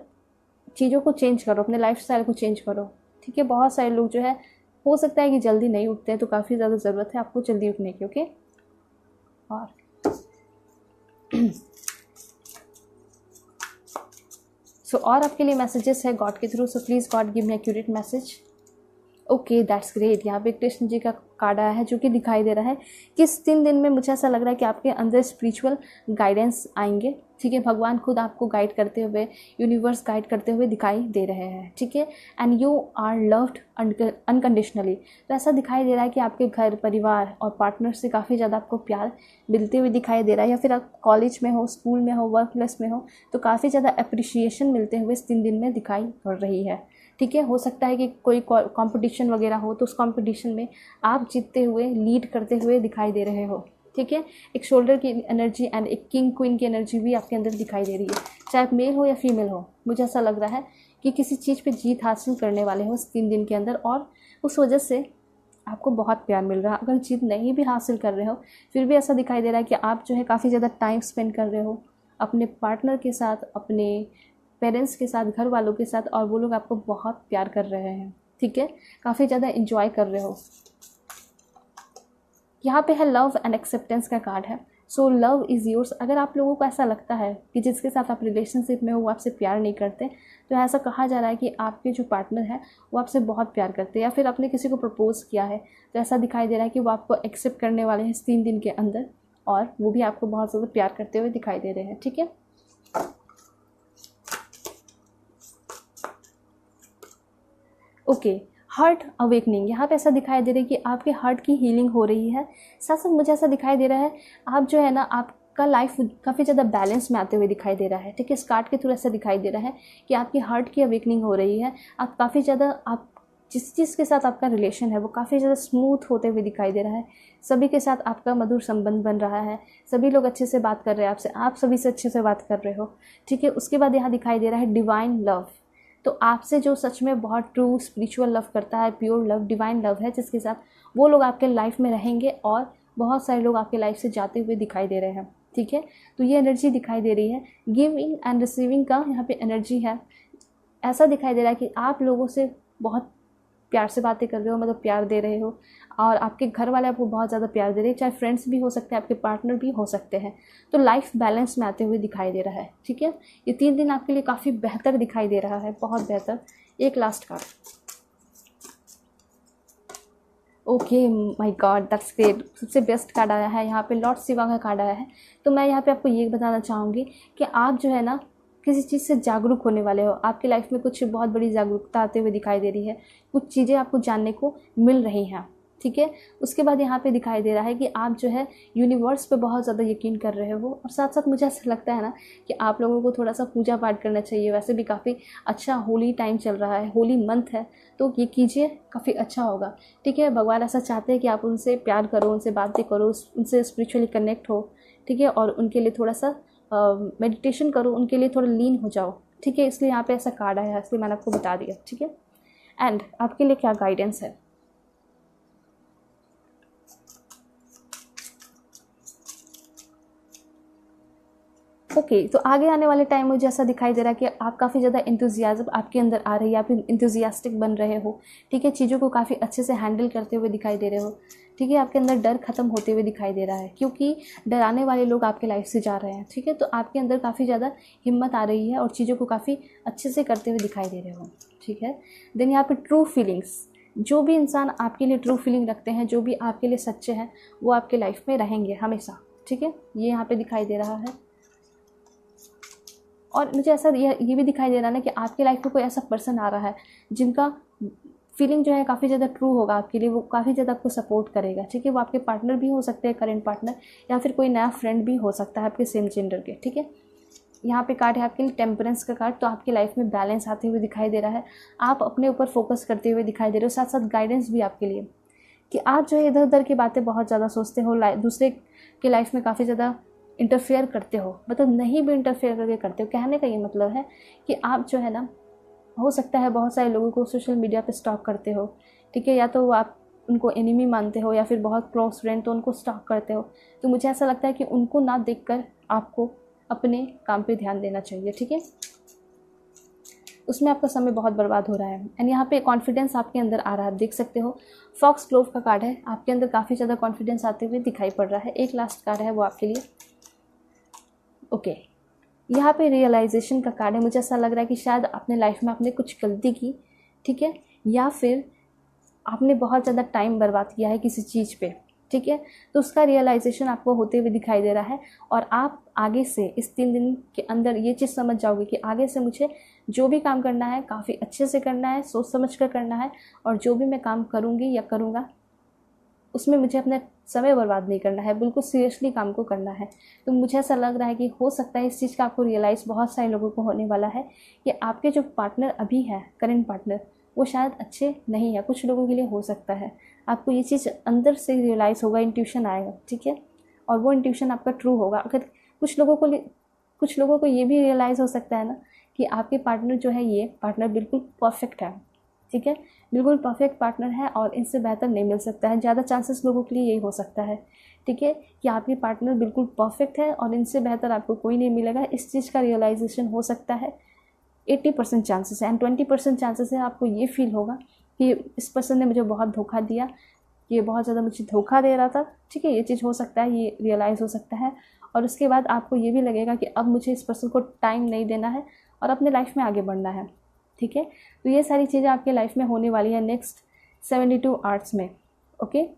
चीज़ों को चेंज करो, अपने लाइफस्टाइल को चेंज करो, ठीक है। बहुत सारे लोग जो है, हो सकता है कि जल्दी नहीं उठते हैं, तो काफ़ी ज़्यादा ज़रूरत है आपको जल्दी उठने की, ओके। और और आपके लिए मैसेजेस है गॉड के थ्रू, so please God give me accurate message, okay, that's great. यहाँ पे कृष्ण जी का कार्ड आया है जो कि दिखाई दे रहा है कि इस 3 दिन में मुझे ऐसा लग रहा है कि आपके अंदर स्पिरिचुअल गाइडेंस आएंगे। ठीक है, भगवान खुद आपको गाइड करते हुए, यूनिवर्स गाइड करते हुए दिखाई दे रहे हैं। ठीक है, and you are loved unconditionally. तो ऐसा दिखाई दे रहा है कि आपके घर परिवार और पार्टनर से काफ़ी ज़्यादा आपको प्यार मिलते हुए दिखाई दे रहा है, या फिर आप कॉलेज में हो, स्कूल में हो, वर्क प्लेस में हो, तो काफ़ी ज़्यादा अप्रिशिएशन मिलते हुए इस 3 दिन में दिखाई पड़ रही है। ठीक है, हो सकता है कि कोई कंपटीशन वगैरह हो तो उस कंपटीशन में आप जीतते हुए, लीड करते हुए दिखाई दे रहे हो। ठीक है, एक शोल्डर की एनर्जी एंड एक किंग क्वीन की एनर्जी भी आपके अंदर दिखाई दे रही है। चाहे आप मेल हो या फीमेल हो, मुझे ऐसा लग रहा है कि किसी चीज़ पे जीत हासिल करने वाले हो इस 3 दिन के अंदर, और उस वजह से आपको बहुत प्यार मिल रहा है। अगर जीत नहीं भी हासिल कर रहे हो, फिर भी ऐसा दिखाई दे रहा है कि आप जो है काफ़ी ज़्यादा टाइम स्पेंड कर रहे हो अपने पार्टनर के साथ, अपने पेरेंट्स के साथ, घर वालों के साथ, और वो लोग आपको बहुत प्यार कर रहे हैं। ठीक है, काफ़ी ज़्यादा इंजॉय कर रहे हो। यहाँ पे है लव एंड एक्सेप्टेंस का कार्ड है। So love is yours. अगर आप लोगों को ऐसा लगता है कि जिसके साथ आप रिलेशनशिप में हो वो आपसे प्यार नहीं करते, तो ऐसा कहा जा रहा है कि आपके जो पार्टनर है वो आपसे बहुत प्यार करते हैं, या फिर आपने किसी को प्रपोज़ किया है तो ऐसा दिखाई दे रहा है कि वो आपको एक्सेप्ट करने वाले हैं इस 3 दिन के अंदर, और वो भी आपको बहुत ज़्यादा प्यार करते हुए दिखाई दे रहे हैं। ठीक है, ओके, हार्ट अवेकनिंग। यहाँ पे ऐसा दिखाई दे रहा है कि आपके हार्ट की हीलिंग हो रही है। साथ साथ मुझे ऐसा दिखाई दे रहा है आप जो है ना, आपका लाइफ काफ़ी ज़्यादा बैलेंस में आते हुए दिखाई दे रहा है। ठीक है, इस कार्ड के थ्रू ऐसा दिखाई दे रहा है कि आपकी हार्ट की अवेकनिंग हो रही है। आप काफ़ी ज़्यादा, आप जिस चीज़ के साथ आपका रिलेशन है वो काफ़ी ज़्यादा स्मूथ होते हुए दिखाई दे रहा है। सभी के साथ आपका मधुर संबंध बन रहा है, सभी लोग अच्छे से बात कर रहे हैं आपसे, आप सभी से अच्छे से बात कर रहे हो। ठीक है, उसके बाद यहाँ दिखाई दे रहा है डिवाइन लव। तो आपसे जो सच में बहुत ट्रू स्पिरिचुअल लव करता है, प्योर लव, डिवाइन लव है, जिसके साथ वो लोग आपके लाइफ में रहेंगे, और बहुत सारे लोग आपके लाइफ से जाते हुए दिखाई दे रहे हैं। ठीक है, तो ये एनर्जी दिखाई दे रही है। गिविंग एंड रिसीविंग का यहाँ पे एनर्जी है। ऐसा दिखाई दे रहा है कि आप लोगों से बहुत प्यार से बातें कर रहे हो, मतलब प्यार दे रहे हो, और आपके घर वाले आपको बहुत ज़्यादा प्यार दे रहे हैं, चाहे फ्रेंड्स भी हो सकते हैं, आपके पार्टनर भी हो सकते हैं। तो लाइफ बैलेंस में आते हुए दिखाई दे रहा है। ठीक है, ये 3 दिन आपके लिए काफ़ी बेहतर दिखाई दे रहा है, बहुत बेहतर। एक last card. Okay, my God, that's great. सबसे बेस्ट कार्ड आया है यहाँ पे, लॉर्ड शिवा का कार्ड आया है। तो मैं यहाँ पे आपको ये बताना चाहूँगी कि आप जो है ना, किसी चीज़ से जागरूक होने वाले हो। आपकी लाइफ में कुछ बहुत बड़ी जागरूकता आते हुए दिखाई दे रही है, कुछ चीज़ें आपको जानने को मिल रही हैं। ठीक है, उसके बाद यहाँ पे दिखाई दे रहा है कि आप जो है यूनिवर्स पे बहुत ज़्यादा यकीन कर रहे हो, और साथ साथ मुझे ऐसा लगता है ना कि आप लोगों को थोड़ा सा पूजा पाठ करना चाहिए। वैसे भी काफ़ी अच्छा होली टाइम चल रहा है, होली मंथ है, तो ये कीजिए, काफ़ी अच्छा होगा। ठीक है, भगवान ऐसा चाहते हैं कि आप उनसे प्यार करो, उनसे बातें करो, उनसे स्पिरिचुअली कनेक्ट हो। ठीक है, और उनके लिए थोड़ा सा मेडिटेशन करो, उनके लिए थोड़ा लीन हो जाओ। ठीक है, इसलिए यहाँ पे ऐसा कार्ड आया है, इसलिए मैंने आपको बता दिया। ठीक है, एंड आपके लिए क्या गाइडेंस है। ओके, तो आगे आने वाले टाइम में मुझे ऐसा दिखाई दे रहा है कि आप काफ़ी ज़्यादा इंथुजियाज्म आपके अंदर आ रही है, आप इंथुजियास्टिक बन रहे हो। ठीक है, चीज़ों को काफ़ी अच्छे से हैंडल करते हुए दिखाई दे रहे हो। ठीक है, आपके अंदर डर खत्म होते हुए दिखाई दे रहा है, क्योंकि डराने वाले लोग आपके लाइफ से जा रहे हैं। ठीक है, तो आपके अंदर काफ़ी ज़्यादा हिम्मत आ रही है और चीज़ों को काफ़ी अच्छे से करते हुए दिखाई दे रहे हो। ठीक है, देन यहाँ पे ट्रू फीलिंग्स। जो भी इंसान आपके लिए ट्रू फीलिंग रखते हैं, जो भी आपके लिए सच्चे हैं, वो आपके लाइफ में रहेंगे हमेशा। ठीक है, ये यहाँ पे दिखाई दे रहा है। और मुझे ऐसा ये भी दिखाई दे रहा है ना कि आपके लाइफ में कोई ऐसा पर्सन आ रहा है जिनका फीलिंग जो है काफ़ी ज़्यादा ट्रू होगा आपके लिए, वो काफ़ी ज़्यादा आपको सपोर्ट करेगा। ठीक है, वो आपके पार्टनर भी हो सकते हैं, करेंट पार्टनर, या फिर कोई नया फ्रेंड भी हो सकता है आपके सेम जेंडर के। ठीक है, यहाँ पे कार्ड है आपके लिए टेम्परेंस का कार्ड। तो आपकी लाइफ में बैलेंस आते हुए दिखाई दे रहा है, आप अपने ऊपर फोकस करते हुए दिखाई दे रहे हो। साथ साथ गाइडेंस भी आपके लिए, कि आप जो है इधर उधर की बातें बहुत ज़्यादा सोचते हो, दूसरे के लाइफ में काफ़ी ज़्यादा इंटरफेयर करते हो, मतलब नहीं भी इंटरफेयर करके करते हो। कहने का ये मतलब है कि आप जो है ना, हो सकता है बहुत सारे लोगों को सोशल मीडिया पे स्टॉक करते हो। ठीक है, या तो आप उनको एनिमी मानते हो, या फिर बहुत क्लोज फ्रेंड, तो उनको स्टॉक करते हो। तो मुझे ऐसा लगता है कि उनको ना देखकर आपको अपने काम पे ध्यान देना चाहिए। ठीक है, उसमें आपका समय बहुत बर्बाद हो रहा है। एंड यहाँ पे कॉन्फिडेंस आपके अंदर आ रहा है, आप देख सकते हो। फॉक्स ग्लोव का कार्ड है, आपके अंदर काफ़ी ज़्यादा कॉन्फिडेंस आते हुए दिखाई पड़ रहा है। एक लास्ट कार्ड है वो आपके लिए। ओके, यहाँ पे रियलाइजेशन का कार्ड है। मुझे ऐसा लग रहा है कि शायद अपने लाइफ में आपने कुछ गलती की, ठीक है, या फिर आपने बहुत ज़्यादा टाइम बर्बाद किया है किसी चीज़ पे, ठीक है, तो उसका रियलाइजेशन आपको होते हुए दिखाई दे रहा है। और आप आगे से इस 3 दिन के अंदर ये चीज़ समझ जाओगे कि आगे से मुझे जो भी काम करना है काफ़ी अच्छे से करना है, सोच समझ कर करना है, और जो भी मैं काम करूँगी या करूँगा उसमें मुझे अपना समय बर्बाद नहीं करना है, बिल्कुल सीरियसली काम को करना है। तो मुझे ऐसा लग रहा है कि हो सकता है इस चीज़ का आपको रियलाइज़ बहुत सारे लोगों को होने वाला है कि आपके जो पार्टनर अभी है, करंट पार्टनर, वो शायद अच्छे नहीं है। कुछ लोगों के लिए हो सकता है आपको ये चीज़ अंदर से रियलाइज़ होगा, इंट्यूशन आएगा, ठीक है, और वो इंट्यूशन आपका ट्रू होगा। अगर कुछ लोगों को ये भी रियलाइज़ हो सकता है ना कि आपके पार्टनर जो है, ये पार्टनर बिल्कुल परफेक्ट है, ठीक है, बिल्कुल परफेक्ट पार्टनर है और इनसे बेहतर नहीं मिल सकता है। ज़्यादा चांसेस लोगों के लिए यही हो सकता है, ठीक है, कि आपके पार्टनर बिल्कुल परफेक्ट है और इनसे बेहतर आपको कोई नहीं मिलेगा। इस चीज़ का रियलाइजेशन हो सकता है, 80% चांसेस है, एंड 20% चांसेस है आपको ये फील होगा कि इस पर्सन ने मुझे बहुत धोखा दिया, ये बहुत ज़्यादा मुझे धोखा दे रहा था, ठीक है, ये चीज़ हो सकता है, ये रियलाइज़ हो सकता है। और उसके बाद आपको ये भी लगेगा कि अब मुझे इस पर्सन को टाइम नहीं देना है और अपने लाइफ में आगे बढ़ना है, ठीक है। तो ये सारी चीज़ें आपके लाइफ में होने वाली है नेक्स्ट 72 आवर्स में, ओके।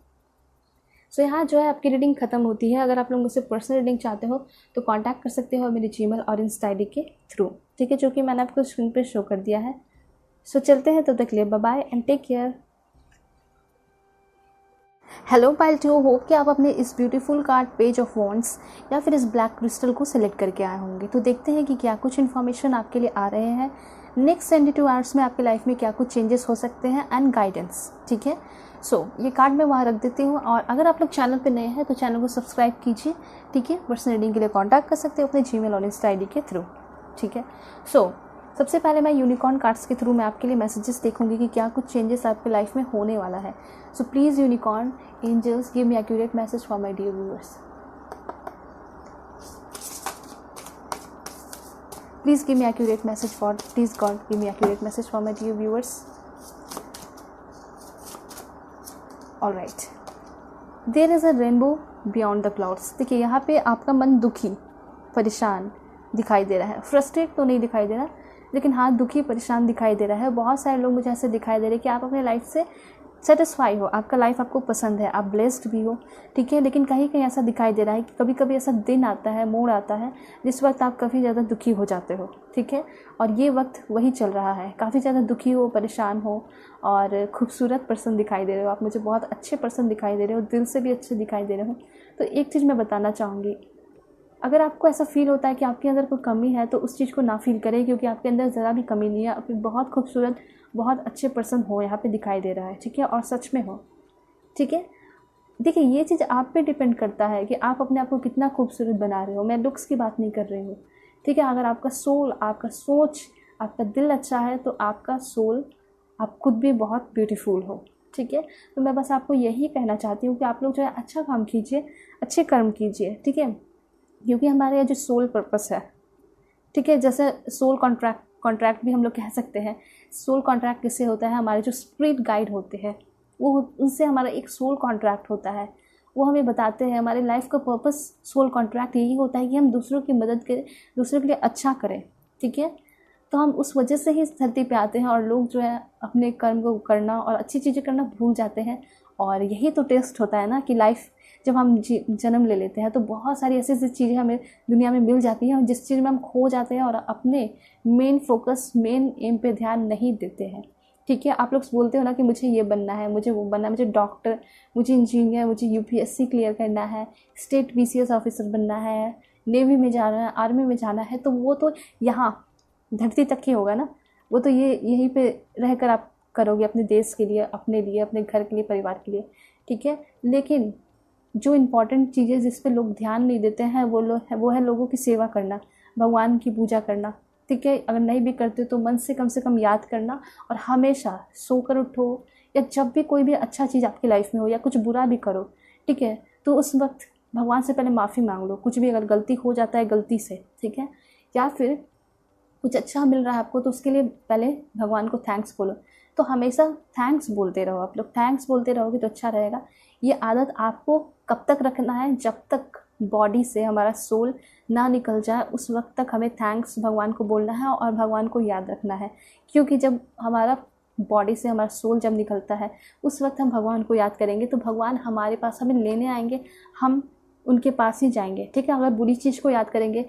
सो यहाँ जो है आपकी रीडिंग ख़त्म होती है। अगर आप लोग मुझसे पर्सनल रीडिंग चाहते हो तो कांटेक्ट कर सकते हो मेरे जीमेल और इंस्टा आईडी के थ्रू, ठीक है, जो कि मैंने आपको स्क्रीन पे शो कर दिया है। सो चलते हैं, तब तक के लिए bye bye and take care. Hello pile 2, hope कि आप अपने इस beautiful card page of wands या फिर इस ब्लैक क्रिस्टल को सिलेक्ट करके आए होंगे। तो देखते हैं कि क्या कुछ इन्फॉर्मेशन आपके लिए आ रहे हैं नेक्स्ट 72 आवर्स में, आपके लाइफ में क्या कुछ चेंजेस हो सकते हैं एंड गाइडेंस, ठीक है। सो ये कार्ड मैं वहाँ रख देती हूँ, और अगर आप लोग चैनल पे नए हैं तो चैनल को सब्सक्राइब कीजिए, ठीक है। पर्सनल रीडिंग के लिए कॉन्टैक्ट कर सकते हो अपने जीमेल और इंस्टा आईडी के थ्रू, ठीक है। सो सबसे पहले मैं यूनिकॉर्न कार्ड्स के थ्रू मैं आपके लिए मैसेजेस देखूंगी कि क्या कुछ चेंजेस आपके लाइफ में होने वाला है। So please unicorn angels give me accurate message for my dear viewers. Please give me accurate message for, please God give me accurate message for my dear viewers. All right. There is a rainbow beyond the clouds. देखिए यहाँ पे आपका मन दुखी, परेशान दिखाई दे रहा है। फ्रस्ट्रेट तो नहीं दिखाई दे रहा, लेकिन हाँ दुखी परेशान दिखाई दे रहा है। बहुत सारे लोग मुझे ऐसे दिखाई दे रहे हैं कि आप अपने लाइफ से सेटिस्फाई हो, आपका लाइफ आपको पसंद है, आप ब्लेस्ड भी हो, ठीक है, लेकिन कहीं कहीं ऐसा दिखाई दे रहा है कि कभी कभी ऐसा दिन आता है, मोड़ आता है जिस वक्त आप काफ़ी ज़्यादा दुखी हो जाते हो, ठीक है, और ये वक्त वही चल रहा है। काफ़ी ज़्यादा दुखी हो, परेशान हो और खूबसूरत पर्सन दिखाई दे रहे हो, आप मुझे बहुत अच्छे पर्सन दिखाई दे रहे हो, दिल से भी अच्छे दिखाई दे रहे हो। तो एक चीज़ मैं बताना चाहूँगी, अगर आपको ऐसा फील होता है कि आपके अंदर कोई कमी है तो उस चीज़ को ना फील करें, क्योंकि आपके अंदर ज़रा भी कमी नहीं है। आप बहुत खूबसूरत, बहुत अच्छे पर्सन हो, यहाँ पे दिखाई दे रहा है, ठीक है, और सच में हो, ठीक है। देखिए ये चीज़ आप पे डिपेंड करता है कि आप अपने आप को कितना खूबसूरत बना रहे हो। मैं लुक्स की बात नहीं कर रही हूँ, ठीक है। अगर आपका सोल, आपका सोच, आपका दिल अच्छा है तो आपका सोल, आप खुद भी बहुत ब्यूटीफुल हो, ठीक है। तो मैं बस आपको यही कहना चाहती हूँ कि आप लोग जो है अच्छा काम कीजिए, अच्छे कर्म कीजिए, ठीक है, क्योंकि हमारे यहाँ जो सोल पर्पस है, ठीक है, जैसे सोल कॉन्ट्रैक्ट भी हम लोग कह सकते हैं। सोल कॉन्ट्रैक्ट किससे होता है? हमारे जो स्पिरिट गाइड होते हैं वो, उनसे हमारा एक सोल कॉन्ट्रैक्ट होता है। वो हमें बताते हैं, हमारे लाइफ का पर्पस सोल कॉन्ट्रैक्ट यही होता है कि हम दूसरों की मदद करें, दूसरों के लिए अच्छा करें, ठीक है। तो हम उस वजह से ही इस धरती पे आते हैं, और लोग जो है अपने कर्म को करना और अच्छी चीज़ें करना भूल जाते हैं। और यही तो टेस्ट होता है ना कि लाइफ जब हम जन्म ले लेते हैं तो बहुत सारी ऐसी ऐसी चीज़ें हमें दुनिया में मिल जाती हैं, जिस चीज़ में हम खो जाते हैं और अपने मेन फोकस, मेन एम पे ध्यान नहीं देते हैं, ठीक है। आप लोग बोलते हो ना कि मुझे ये बनना है, मुझे वो बनना है, मुझे डॉक्टर, मुझे इंजीनियर, मुझे यूपीएससी क्लियर करना है, स्टेट बीसीएस ऑफिसर बनना है, नेवी में जाना है, आर्मी में जाना है, तो वो तो यहाँ धरती तक ही होगा ना। वो तो ये यहीं पे रहकर आप करोगे अपने देश के लिए, अपने लिए, अपने घर के लिए, परिवार के लिए, ठीक है। लेकिन जो इम्पॉर्टेंट चीज़ें जिस पे लोग ध्यान नहीं देते हैं वो है लोगों की सेवा करना, भगवान की पूजा करना, ठीक है। अगर नहीं भी करते तो मन से कम याद करना, और हमेशा सोकर उठो या जब भी कोई भी अच्छा चीज़ आपकी लाइफ में हो या कुछ बुरा भी करो, ठीक है, तो उस वक्त भगवान से पहले माफ़ी मांग लो। कुछ भी अगर गलती हो जाता है गलती से, ठीक है, या फिर कुछ अच्छा मिल रहा है आपको तो उसके लिए पहले भगवान को थैंक्स बोलो। तो हमेशा थैंक्स बोलते रहो, आप लोग थैंक्स बोलते रहोगे तो अच्छा रहेगा। ये आदत आपको कब तक रखना है? जब तक बॉडी से हमारा सोल ना निकल जाए उस वक्त तक हमें थैंक्स भगवान को बोलना है और भगवान को याद रखना है। क्योंकि जब हमारा बॉडी से हमारा सोल जब निकलता है उस वक्त हम भगवान को याद करेंगे तो भगवान हमारे पास हमें लेने आएंगे, हम उनके पास ही जाएंगे। ठीक है, अगर बुरी चीज़ को याद करेंगे,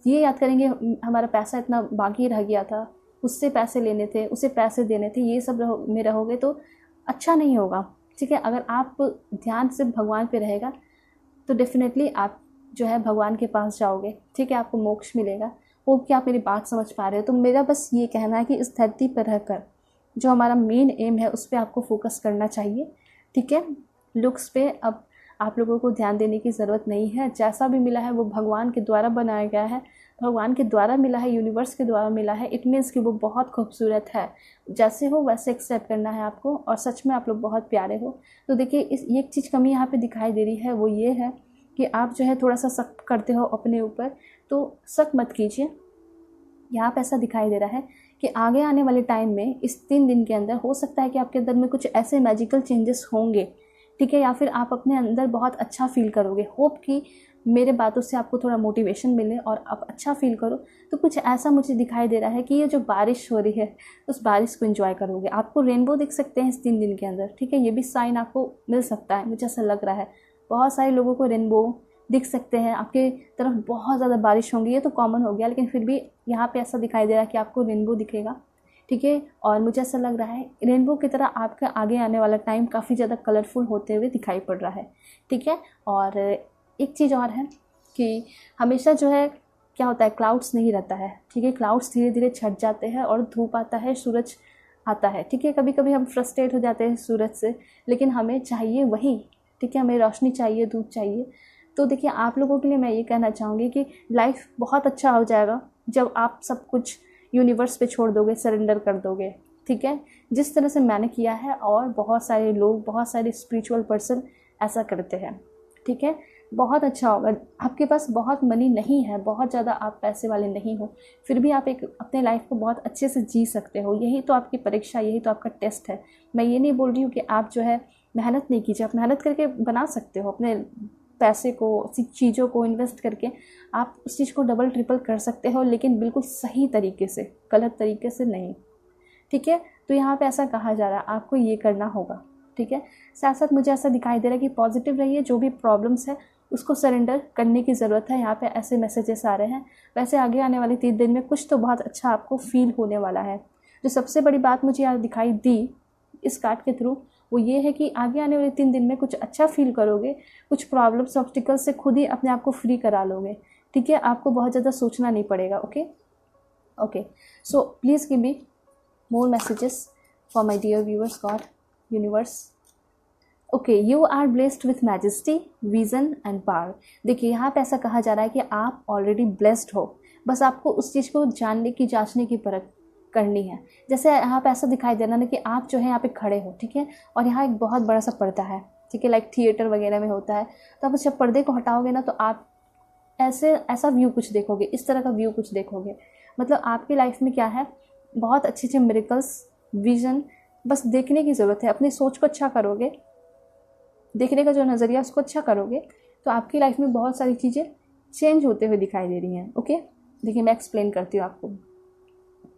ये याद करेंगे हमारा पैसा इतना बाकी रह गया था, उससे पैसे लेने थे, उसे पैसे देने थे, ये सब में रहोगे तो अच्छा नहीं होगा। ठीक है, अगर आप ध्यान से भगवान पे रहेगा तो डेफिनेटली आप जो है भगवान के पास जाओगे। ठीक है, आपको मोक्ष मिलेगा। वो क्या आप मेरी बात समझ पा रहे हो? तो मेरा बस ये कहना है कि इस धरती पर रहकर जो हमारा मेन एम है उस पर आपको फोकस करना चाहिए। ठीक है, लुक्स पे अब आप लोगों को ध्यान देने की ज़रूरत नहीं है। जैसा भी मिला है वो भगवान के द्वारा बनाया गया है, भगवान के द्वारा मिला है, यूनिवर्स के द्वारा मिला है। इट मीन्स कि वो बहुत खूबसूरत है। जैसे हो वैसे एक्सेप्ट करना है आपको, और सच में आप लोग बहुत प्यारे हो। तो देखिए ये एक चीज़ कमी यहाँ पे दिखाई दे रही है, वो ये है कि आप जो है थोड़ा सा शक करते हो अपने ऊपर, तो शक मत कीजिए। यहाँ पे ऐसा दिखाई दे रहा है कि आगे आने वाले टाइम में इस 3 दिन के अंदर हो सकता है कि आपके अंदर में कुछ ऐसे मैजिकल चेंजेस होंगे। ठीक है, या फिर आप अपने अंदर बहुत अच्छा फील करोगे। होप कि मेरे बातों से आपको थोड़ा मोटिवेशन मिले और आप अच्छा फील करो। तो कुछ ऐसा मुझे दिखाई दे रहा है कि ये जो बारिश हो रही है उस बारिश को एंजॉय करोगे। आपको रेनबो दिख सकते हैं इस 3 दिन के अंदर। ठीक है, ये भी साइन आपको मिल सकता है, मुझे ऐसा लग रहा है। बहुत सारे लोगों को रेनबो दिख सकते हैं। आपके तरफ बहुत ज़्यादा बारिश होंगी, ये तो कॉमन हो गया, लेकिन फिर भी यहाँ पे ऐसा दिखाई दे रहा है कि आपको रेनबो दिखेगा। ठीक है, और मुझे ऐसा लग रहा है रेनबो की तरह आपका आगे आने वाला टाइम काफ़ी ज़्यादा कलरफुल होते हुए दिखाई पड़ रहा है। ठीक है, और एक चीज़ और है कि हमेशा जो है क्या होता है, क्लाउड्स नहीं रहता है। ठीक है, क्लाउड्स धीरे धीरे छट जाते हैं और धूप आता है, सूरज आता है। ठीक है, कभी कभी हम फ्रस्ट्रेट हो जाते हैं सूरज से, लेकिन हमें चाहिए वही। ठीक है, हमें रोशनी चाहिए, धूप चाहिए। तो देखिए आप लोगों के लिए मैं ये कहना चाहूँगी कि लाइफ बहुत अच्छा हो जाएगा जब आप सब कुछ यूनिवर्स पे छोड़ दोगे, सरेंडर कर दोगे। ठीक है, जिस तरह से मैंने किया है, और बहुत सारे लोग, बहुत सारे स्पिरिचुअल पर्सन ऐसा करते हैं। ठीक है, बहुत अच्छा होगा। आपके पास बहुत मनी नहीं है, बहुत ज़्यादा आप पैसे वाले नहीं हो, फिर भी आप एक अपने लाइफ को बहुत अच्छे से जी सकते हो। यही तो आपकी परीक्षा, यही तो आपका टेस्ट है। मैं ये नहीं बोल रही हूँ कि आप जो है मेहनत नहीं कीजिए, आप मेहनत करके बना सकते हो। अपने पैसे को, चीज़ों को इन्वेस्ट करके आप उस चीज़ को डबल ट्रिपल कर सकते हो, लेकिन बिल्कुल सही तरीके से, गलत तरीके से नहीं। ठीक है, तो यहाँ पे ऐसा कहा जा रहा है आपको ये करना होगा। ठीक है, साथ साथ मुझे ऐसा दिखाई दे रहा है कि पॉजिटिव रहिए, जो भी प्रॉब्लम्स है उसको सरेंडर करने की ज़रूरत है। यहाँ पे ऐसे मैसेजेस आ रहे हैं। वैसे आगे आने वाले 3 दिन में कुछ तो बहुत अच्छा आपको फील होने वाला है। जो सबसे बड़ी बात मुझे यहाँ दिखाई दी इस कार्ड के थ्रू, वो ये है कि आगे आने वाले 3 दिन में कुछ अच्छा फील करोगे, कुछ प्रॉब्लम्स, ऑब्स्टिकल्स से खुद ही अपने आप को फ्री करा लोगे। ठीक है, आपको बहुत ज़्यादा सोचना नहीं पड़ेगा। Okay, so please give me more messages for my dear viewers, God, universe. Okay, you are blessed with majesty, vision and power. देखिए यहाँ पे ऐसा कहा जा रहा है कि आप ऑलरेडी ब्लेस्ड हो, बस आपको उस चीज़ को जानने की, जांचने की परख करनी है। जैसे यहाँ पे ऐसा दिखाई दे रहा है कि आप जो है यहाँ पे खड़े हो। ठीक है, और यहाँ एक बहुत बड़ा सा पर्दा है। ठीक है, लाइक थिएटर वगैरह में होता है, तो आप जब पर्दे को हटाओगे ना तो आप ऐसा व्यू कुछ देखोगे, इस तरह का व्यू कुछ देखोगे। मतलब आपकी लाइफ में क्या है, बहुत अच्छे अच्छे मिरेकल्स, विजन, बस देखने की ज़रूरत है। अपनी सोच को अच्छा करोगे, देखने का जो नज़रिया उसको अच्छा करोगे, तो आपकी लाइफ में बहुत सारी चीज़ें चेंज होते हुए दिखाई दे रही हैं। ओके, देखिए मैं एक्सप्लेन करती हूँ आपको।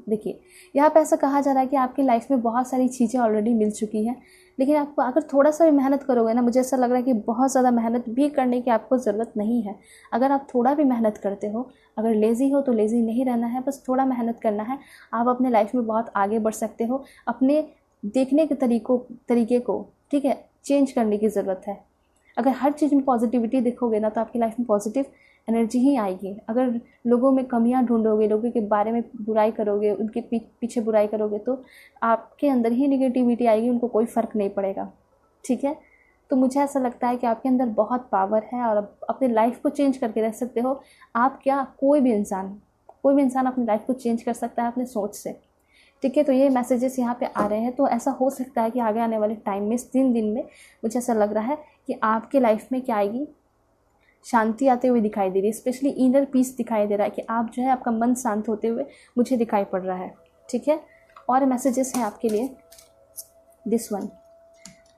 देखिए यहाँ पे ऐसा कहा जा रहा है कि आपकी लाइफ में बहुत सारी चीज़ें ऑलरेडी मिल चुकी हैं, लेकिन आपको अगर थोड़ा सा भी मेहनत करोगे ना, मुझे ऐसा लग रहा है कि बहुत ज़्यादा मेहनत भी करने की आपको ज़रूरत नहीं है। अगर आप थोड़ा भी मेहनत करते हो, अगर लेज़ी हो तो लेज़ी नहीं रहना है, बस थोड़ा मेहनत करना है। आप अपने लाइफ में बहुत आगे बढ़ सकते हो। अपने देखने के तरीके को ठीक है चेंज करने की ज़रूरत है। अगर हर चीज़ में पॉजिटिविटी देखोगे ना तो आपकी लाइफ में पॉजिटिव एनर्जी ही आएगी। अगर लोगों में कमियां ढूंढोगे, लोगों के बारे में बुराई करोगे, उनके पीछे बुराई करोगे, तो आपके अंदर ही निगेटिविटी आएगी, उनको कोई फ़र्क नहीं पड़ेगा। ठीक है, तो मुझे ऐसा लगता है कि आपके अंदर बहुत पावर है और आप अपनी लाइफ को चेंज करके रह सकते हो। आप क्या, कोई भी इंसान अपनी लाइफ को चेंज कर सकता है अपने सोच से। ठीक है, तो ये मैसेजेस यहाँ पे आ रहे हैं। तो ऐसा हो सकता है कि आगे आने वाले टाइम में, इस 3 दिन में, मुझे ऐसा लग रहा है कि आपके लाइफ में क्या आएगी, शांति आते हुए दिखाई दे रही है। स्पेशली इनर पीस दिखाई दे रहा है कि आप जो है, आपका मन शांत होते हुए मुझे दिखाई पड़ रहा है। ठीक है, और मैसेजेस हैं आपके लिए, this one.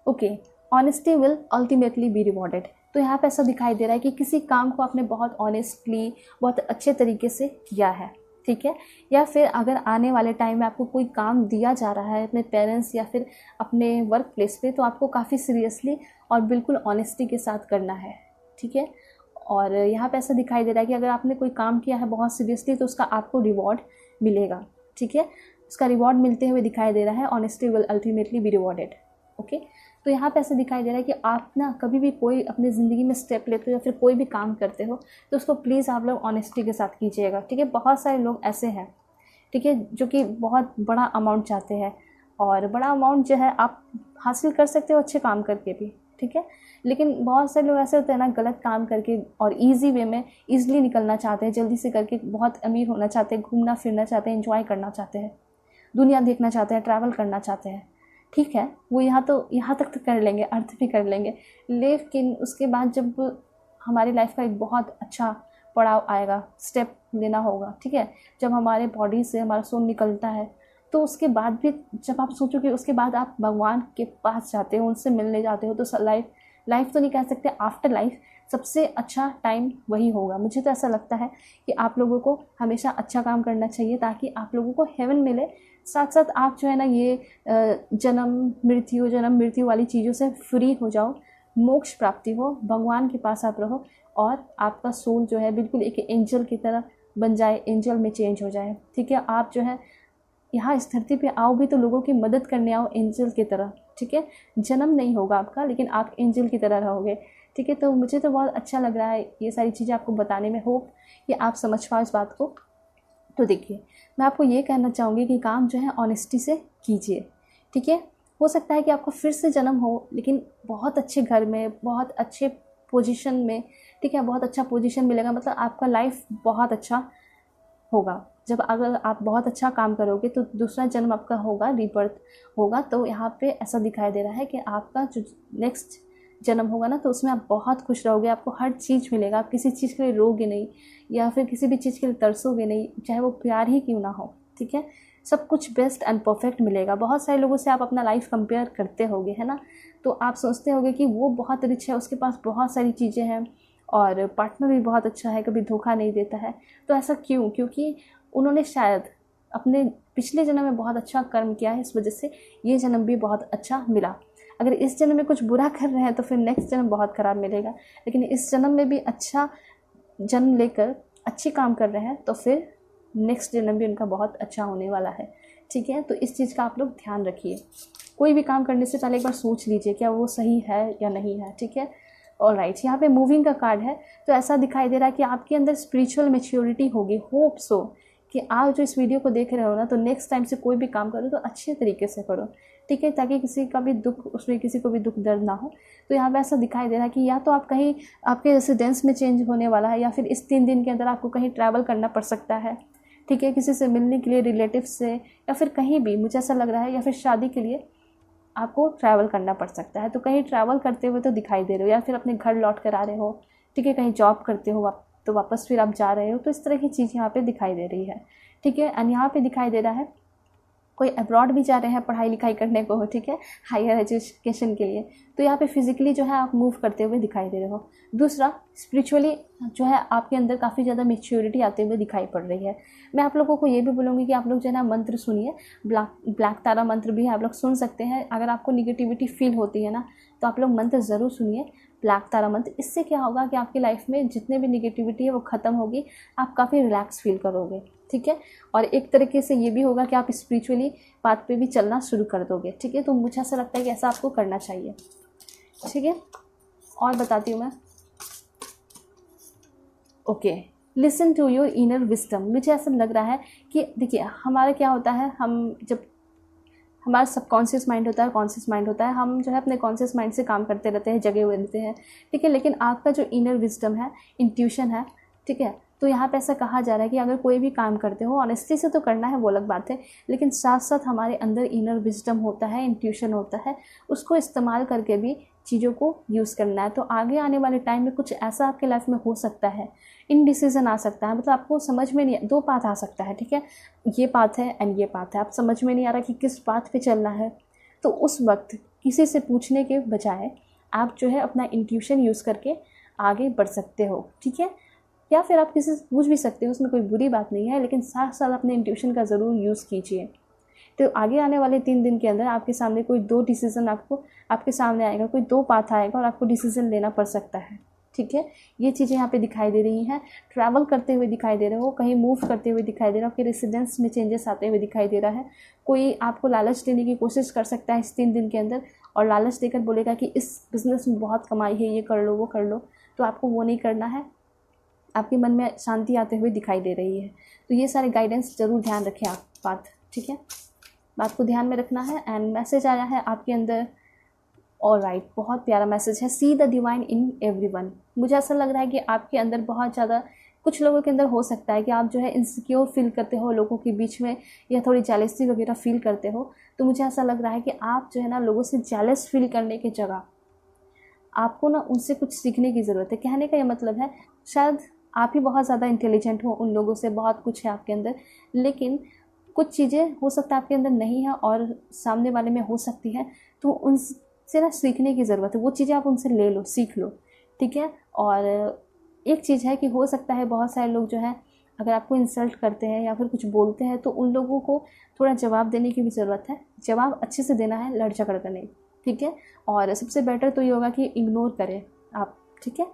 Okay, honesty will ultimately be rewarded. तो यहाँ पे ऐसा दिखाई दे रहा है कि किसी काम को आपने बहुत ऑनेस्टली, बहुत अच्छे तरीके से किया है। ठीक है। या फिर अगर आने वाले टाइम में आपको कोई काम दिया जा रहा है अपने पेरेंट्स या फिर अपने वर्क प्लेस पे, तो आपको काफ़ी सीरियसली और बिल्कुल ऑनेस्टी के साथ करना है, ठीक है। और यहाँ पे ऐसा दिखाई दे रहा है कि अगर आपने कोई काम किया है बहुत सीरियसली तो उसका आपको रिवॉर्ड मिलेगा, ठीक है। उसका रिवॉर्ड मिलते हुए दिखाई दे रहा है, honesty will ultimately be rewarded, okay. तो यहाँ पे ऐसा दिखाई दे रहा है कि आप ना कभी भी कोई अपनी ज़िंदगी में स्टेप लेते हो या फिर कोई भी काम करते हो तो उसको प्लीज़ आप लोग ऑनेस्टी के साथ कीजिएगा, ठीक है। बहुत सारे लोग ऐसे हैं, ठीक है, जो कि बहुत बड़ा अमाउंट चाहते हैं, और बड़ा अमाउंट जो है आप हासिल कर सकते हो अच्छे काम करके भी, ठीक है। लेकिन बहुत सारे लोग ऐसे होते हैं ना, गलत काम करके और ईजी वे में ईजिली निकलना चाहते हैं, जल्दी से करके बहुत अमीर होना चाहते हैं, घूमना फिरना चाहते हैं, एंजॉय करना चाहते हैं, दुनिया देखना चाहते हैं, ट्रैवल करना चाहते हैं, ठीक है। वो यहाँ तक तो कर लेंगे, अर्थ भी कर लेंगे, लेकिन उसके बाद जब हमारी लाइफ का एक बहुत अच्छा पड़ाव आएगा, स्टेप लेना होगा, ठीक है, जब हमारे बॉडी से हमारा सोल निकलता है, तो उसके बाद भी जब आप सोचो कि उसके बाद आप भगवान के पास जाते हो, उनसे मिलने जाते हो, तो लाइफ तो नहीं कह सकते, आफ्टर लाइफ सबसे अच्छा टाइम वही होगा। मुझे तो ऐसा लगता है कि आप लोगों को हमेशा अच्छा काम करना चाहिए ताकि आप लोगों को हेवन मिले, साथ साथ आप जो है ना ये जन्म मृत्यु वाली चीज़ों से फ्री हो जाओ, मोक्ष प्राप्ति हो, भगवान के पास आप रहो और आपका सोल जो है बिल्कुल एक एंजल की तरह बन जाए, एंजल में चेंज हो जाए, ठीक है। आप जो है यहाँ इस धरती पे आओ भी तो लोगों की मदद करने आओ एंजल की तरह, ठीक है। जन्म नहीं होगा आपका, लेकिन आप एंजल की तरह रहोगे, ठीक है। तो मुझे तो बहुत अच्छा लग रहा है ये सारी चीज़ें आपको बताने में, होप कि आप समझ पाओ इस बात को। तो देखिए, मैं आपको ये कहना चाहूँगी कि काम जो है ऑनेस्टी से कीजिए, ठीक है। हो सकता है कि आपको फिर से जन्म हो, लेकिन बहुत अच्छे घर में, बहुत अच्छे पोजीशन में, ठीक है, बहुत अच्छा पोजीशन मिलेगा, मतलब आपका लाइफ बहुत अच्छा होगा। जब अगर आप बहुत अच्छा काम करोगे तो दूसरा जन्म आपका होगा, रीबर्थ होगा। तो यहाँ पे ऐसा दिखाई दे रहा है कि आपका जो नेक्स्ट जन्म होगा ना, तो उसमें आप बहुत खुश रहोगे, आपको हर चीज़ मिलेगा, आप किसी चीज़ के लिए रोगे नहीं या फिर किसी भी चीज़ के लिए तरसोगे नहीं, चाहे वो प्यार ही क्यों ना हो, ठीक है। सब कुछ बेस्ट एंड परफेक्ट मिलेगा। बहुत सारे लोगों से आप अपना लाइफ कंपेयर करते होगे, है ना, तो आप सोचते होगे कि वो बहुत रिच है, उसके पास बहुत सारी चीज़ें हैं और पार्टनर भी बहुत अच्छा है, कभी धोखा नहीं देता है। तो ऐसा क्यों? क्योंकि उन्होंने शायद अपने पिछले जन्म में बहुत अच्छा कर्म किया है, इस वजह से ये जन्म भी बहुत अच्छा मिला। अगर इस जन्म में कुछ बुरा कर रहे हैं तो फिर नेक्स्ट जन्म बहुत ख़राब मिलेगा, लेकिन इस जन्म में भी अच्छा जन्म लेकर अच्छे काम कर रहे हैं तो फिर नेक्स्ट जन्म भी उनका बहुत अच्छा होने वाला है, ठीक है। तो इस चीज़ का आप लोग ध्यान रखिए। कोई भी काम करने से पहले एक बार सोच लीजिए क्या वो सही है या नहीं है, ठीक है। ऑलराइट, यहाँ पे मूविंग का कार्ड है, तो ऐसा दिखाई दे रहा है कि आपके अंदर स्पिरिचुअल मैच्योरिटी होगी। होप सो कि आप जो इस वीडियो को देख रहे हो ना, तो नेक्स्ट टाइम से कोई भी काम करो तो अच्छे तरीके से करो, ठीक है, ताकि किसी का भी दुख, उसमें किसी को भी दुख दर्द ना हो। तो यहाँ पे ऐसा दिखाई दे रहा है कि या तो आप कहीं आपके रेसिडेंस में चेंज होने वाला है, या फिर इस 3 दिन के अंदर आपको कहीं ट्रैवल करना पड़ सकता है, ठीक है, किसी से मिलने के लिए, रिलेटिव से, या फिर कहीं भी, मुझे ऐसा लग रहा है, या फिर शादी के लिए आपको ट्रैवल करना पड़ सकता है। तो कहीं ट्रैवल करते हुए तो दिखाई दे रहे हो, या फिर अपने घर लौट कर आ रहे हो, ठीक है, कहीं जॉब करते हो तो वापस फिर आप जा रहे हो, तो इस तरह की चीज़ यहाँ पे दिखाई दे रही है, ठीक है। एंड यहाँ पे दिखाई दे रहा है कोई अब्रॉड भी जा रहे हैं पढ़ाई लिखाई करने को, ठीक है, हायर एजुकेशन के लिए, तो यहाँ पे फिजिकली जो है आप मूव करते हुए दिखाई दे रहे हो। दूसरा, स्पिरिचुअली जो है आपके अंदर काफ़ी ज़्यादा मैच्योरिटी आते हुए दिखाई पड़ रही है। मैं आप लोगों को ये भी बोलूँगी कि आप लोग जो है ना मंत्र सुनिए, ब्लैक तारा मंत्र भी आप लोग सुन सकते हैं। अगर आपको निगेटिविटी फील होती है ना, तो आप लोग मंत्र ज़रूर सुनिए, ब्लैक तारा मंत्र। इससे क्या होगा कि आपकी लाइफ में जितने भी निगेटिविटी है वो ख़त्म होगी, आप काफ़ी रिलैक्स फील करोगे, ठीक है। और एक तरीके से ये भी होगा कि आप स्पिरिचुअली पाथ पे भी चलना शुरू कर दोगे, ठीक है। तो मुझे ऐसा लगता है कि ऐसा आपको करना चाहिए, ठीक है। और बताती हूँ मैं, okay, listen to your inner wisdom. मुझे ऐसा लग रहा है कि देखिए, हमारा क्या होता है, हम जब हमारा सबकॉन्शियस माइंड होता है, कॉन्शियस माइंड होता है, हम जो है अपने कॉन्शियस माइंड से काम करते रहते हैं, जगे हुए रहते हैं, ठीक है। लेकिन आपका जो इनर विस्डम है, इंट्यूशन है, ठीक है, तो यहाँ पे ऐसा कहा जा रहा है कि अगर कोई भी काम करते हो, ऑनेस्टी से तो करना है, वो अलग बात है, लेकिन साथ साथ हमारे अंदर इनर विजडम होता है, इंट्यूशन होता है, उसको इस्तेमाल करके भी चीज़ों को यूज़ करना है। तो आगे आने वाले टाइम में कुछ ऐसा आपके लाइफ में हो सकता है, इनडिसीजन आ सकता है, मतलब आपको समझ में नहीं, 2 पाथ आ सकता है, ठीक है, ये पाथ है एंड ये पाथ है, आप समझ में नहीं आ रहा कि किस पाथ पे चलना है। तो उस वक्त किसी से पूछने के बजाय आप जो है अपना इंट्यूशन यूज़ करके आगे बढ़ सकते हो, ठीक है। या फिर आप किसी से पूछ भी सकते हो, उसमें कोई बुरी बात नहीं है, लेकिन साथ साथ अपने इंट्यूशन का ज़रूर यूज़ कीजिए। तो आगे आने वाले 3 दिन के अंदर आपके सामने कोई 2 डिसीज़न आपके सामने आएगा, कोई 2 पाथ आएगा और आपको डिसीज़न लेना पड़ सकता है। ठीक है, ये चीज़ें यहाँ पे दिखाई दे रही हैं। ट्रैवल करते हुए दिखाई दे रहे हो, कहीं मूव करते हुए दिखाई दे रहा हो, आपके रेसिडेंस में चेंजेस आते हुए दिखाई दे रहा है। कोई आपको लालच देने की कोशिश कर सकता है इस 3 दिन के अंदर, और लालच देकर बोलेगा कि इस बिज़नेस में बहुत कमाई है, ये कर लो, वो कर लो। तो आपको वो नहीं करना है। आपके मन में शांति आते हुए दिखाई दे रही है। तो ये सारे गाइडेंस ज़रूर ध्यान रखें आप बात, ठीक है, बात को ध्यान में रखना है। एंड मैसेज आया है आपके अंदर, ऑलराइट, बहुत प्यारा मैसेज है, see the divine in everyone. मुझे ऐसा लग रहा है कि आपके अंदर बहुत ज़्यादा, कुछ लोगों के अंदर हो सकता है कि आप जो है इनसिक्योर फील करते हो लोगों के बीच में, या थोड़ी जेलसी वगैरह फील करते हो। तो मुझे ऐसा लग रहा है कि आप जो है ना, लोगों से जेलस फील करने की जगह आपको ना उनसे कुछ सीखने की ज़रूरत है। कहने का ये मतलब है, शायद आप ही बहुत ज़्यादा इंटेलिजेंट हो, उन लोगों से बहुत कुछ है आपके अंदर, लेकिन कुछ चीज़ें हो सकता है आपके अंदर नहीं है और सामने वाले में हो सकती है। तो उनसे ना सीखने की ज़रूरत है, वो चीज़ें आप उनसे ले लो, सीख लो, ठीक है। और एक चीज़ है कि हो सकता है बहुत सारे लोग जो है, अगर आपको इंसल्ट करते हैं या फिर कुछ बोलते हैं, तो उन लोगों को थोड़ा जवाब देने की भी ज़रूरत है। जवाब अच्छे से देना है, लड़ झगड़ कर नहीं, ठीक है। और सबसे बेटर तो ये होगा कि इग्नोर करें आप, ठीक है।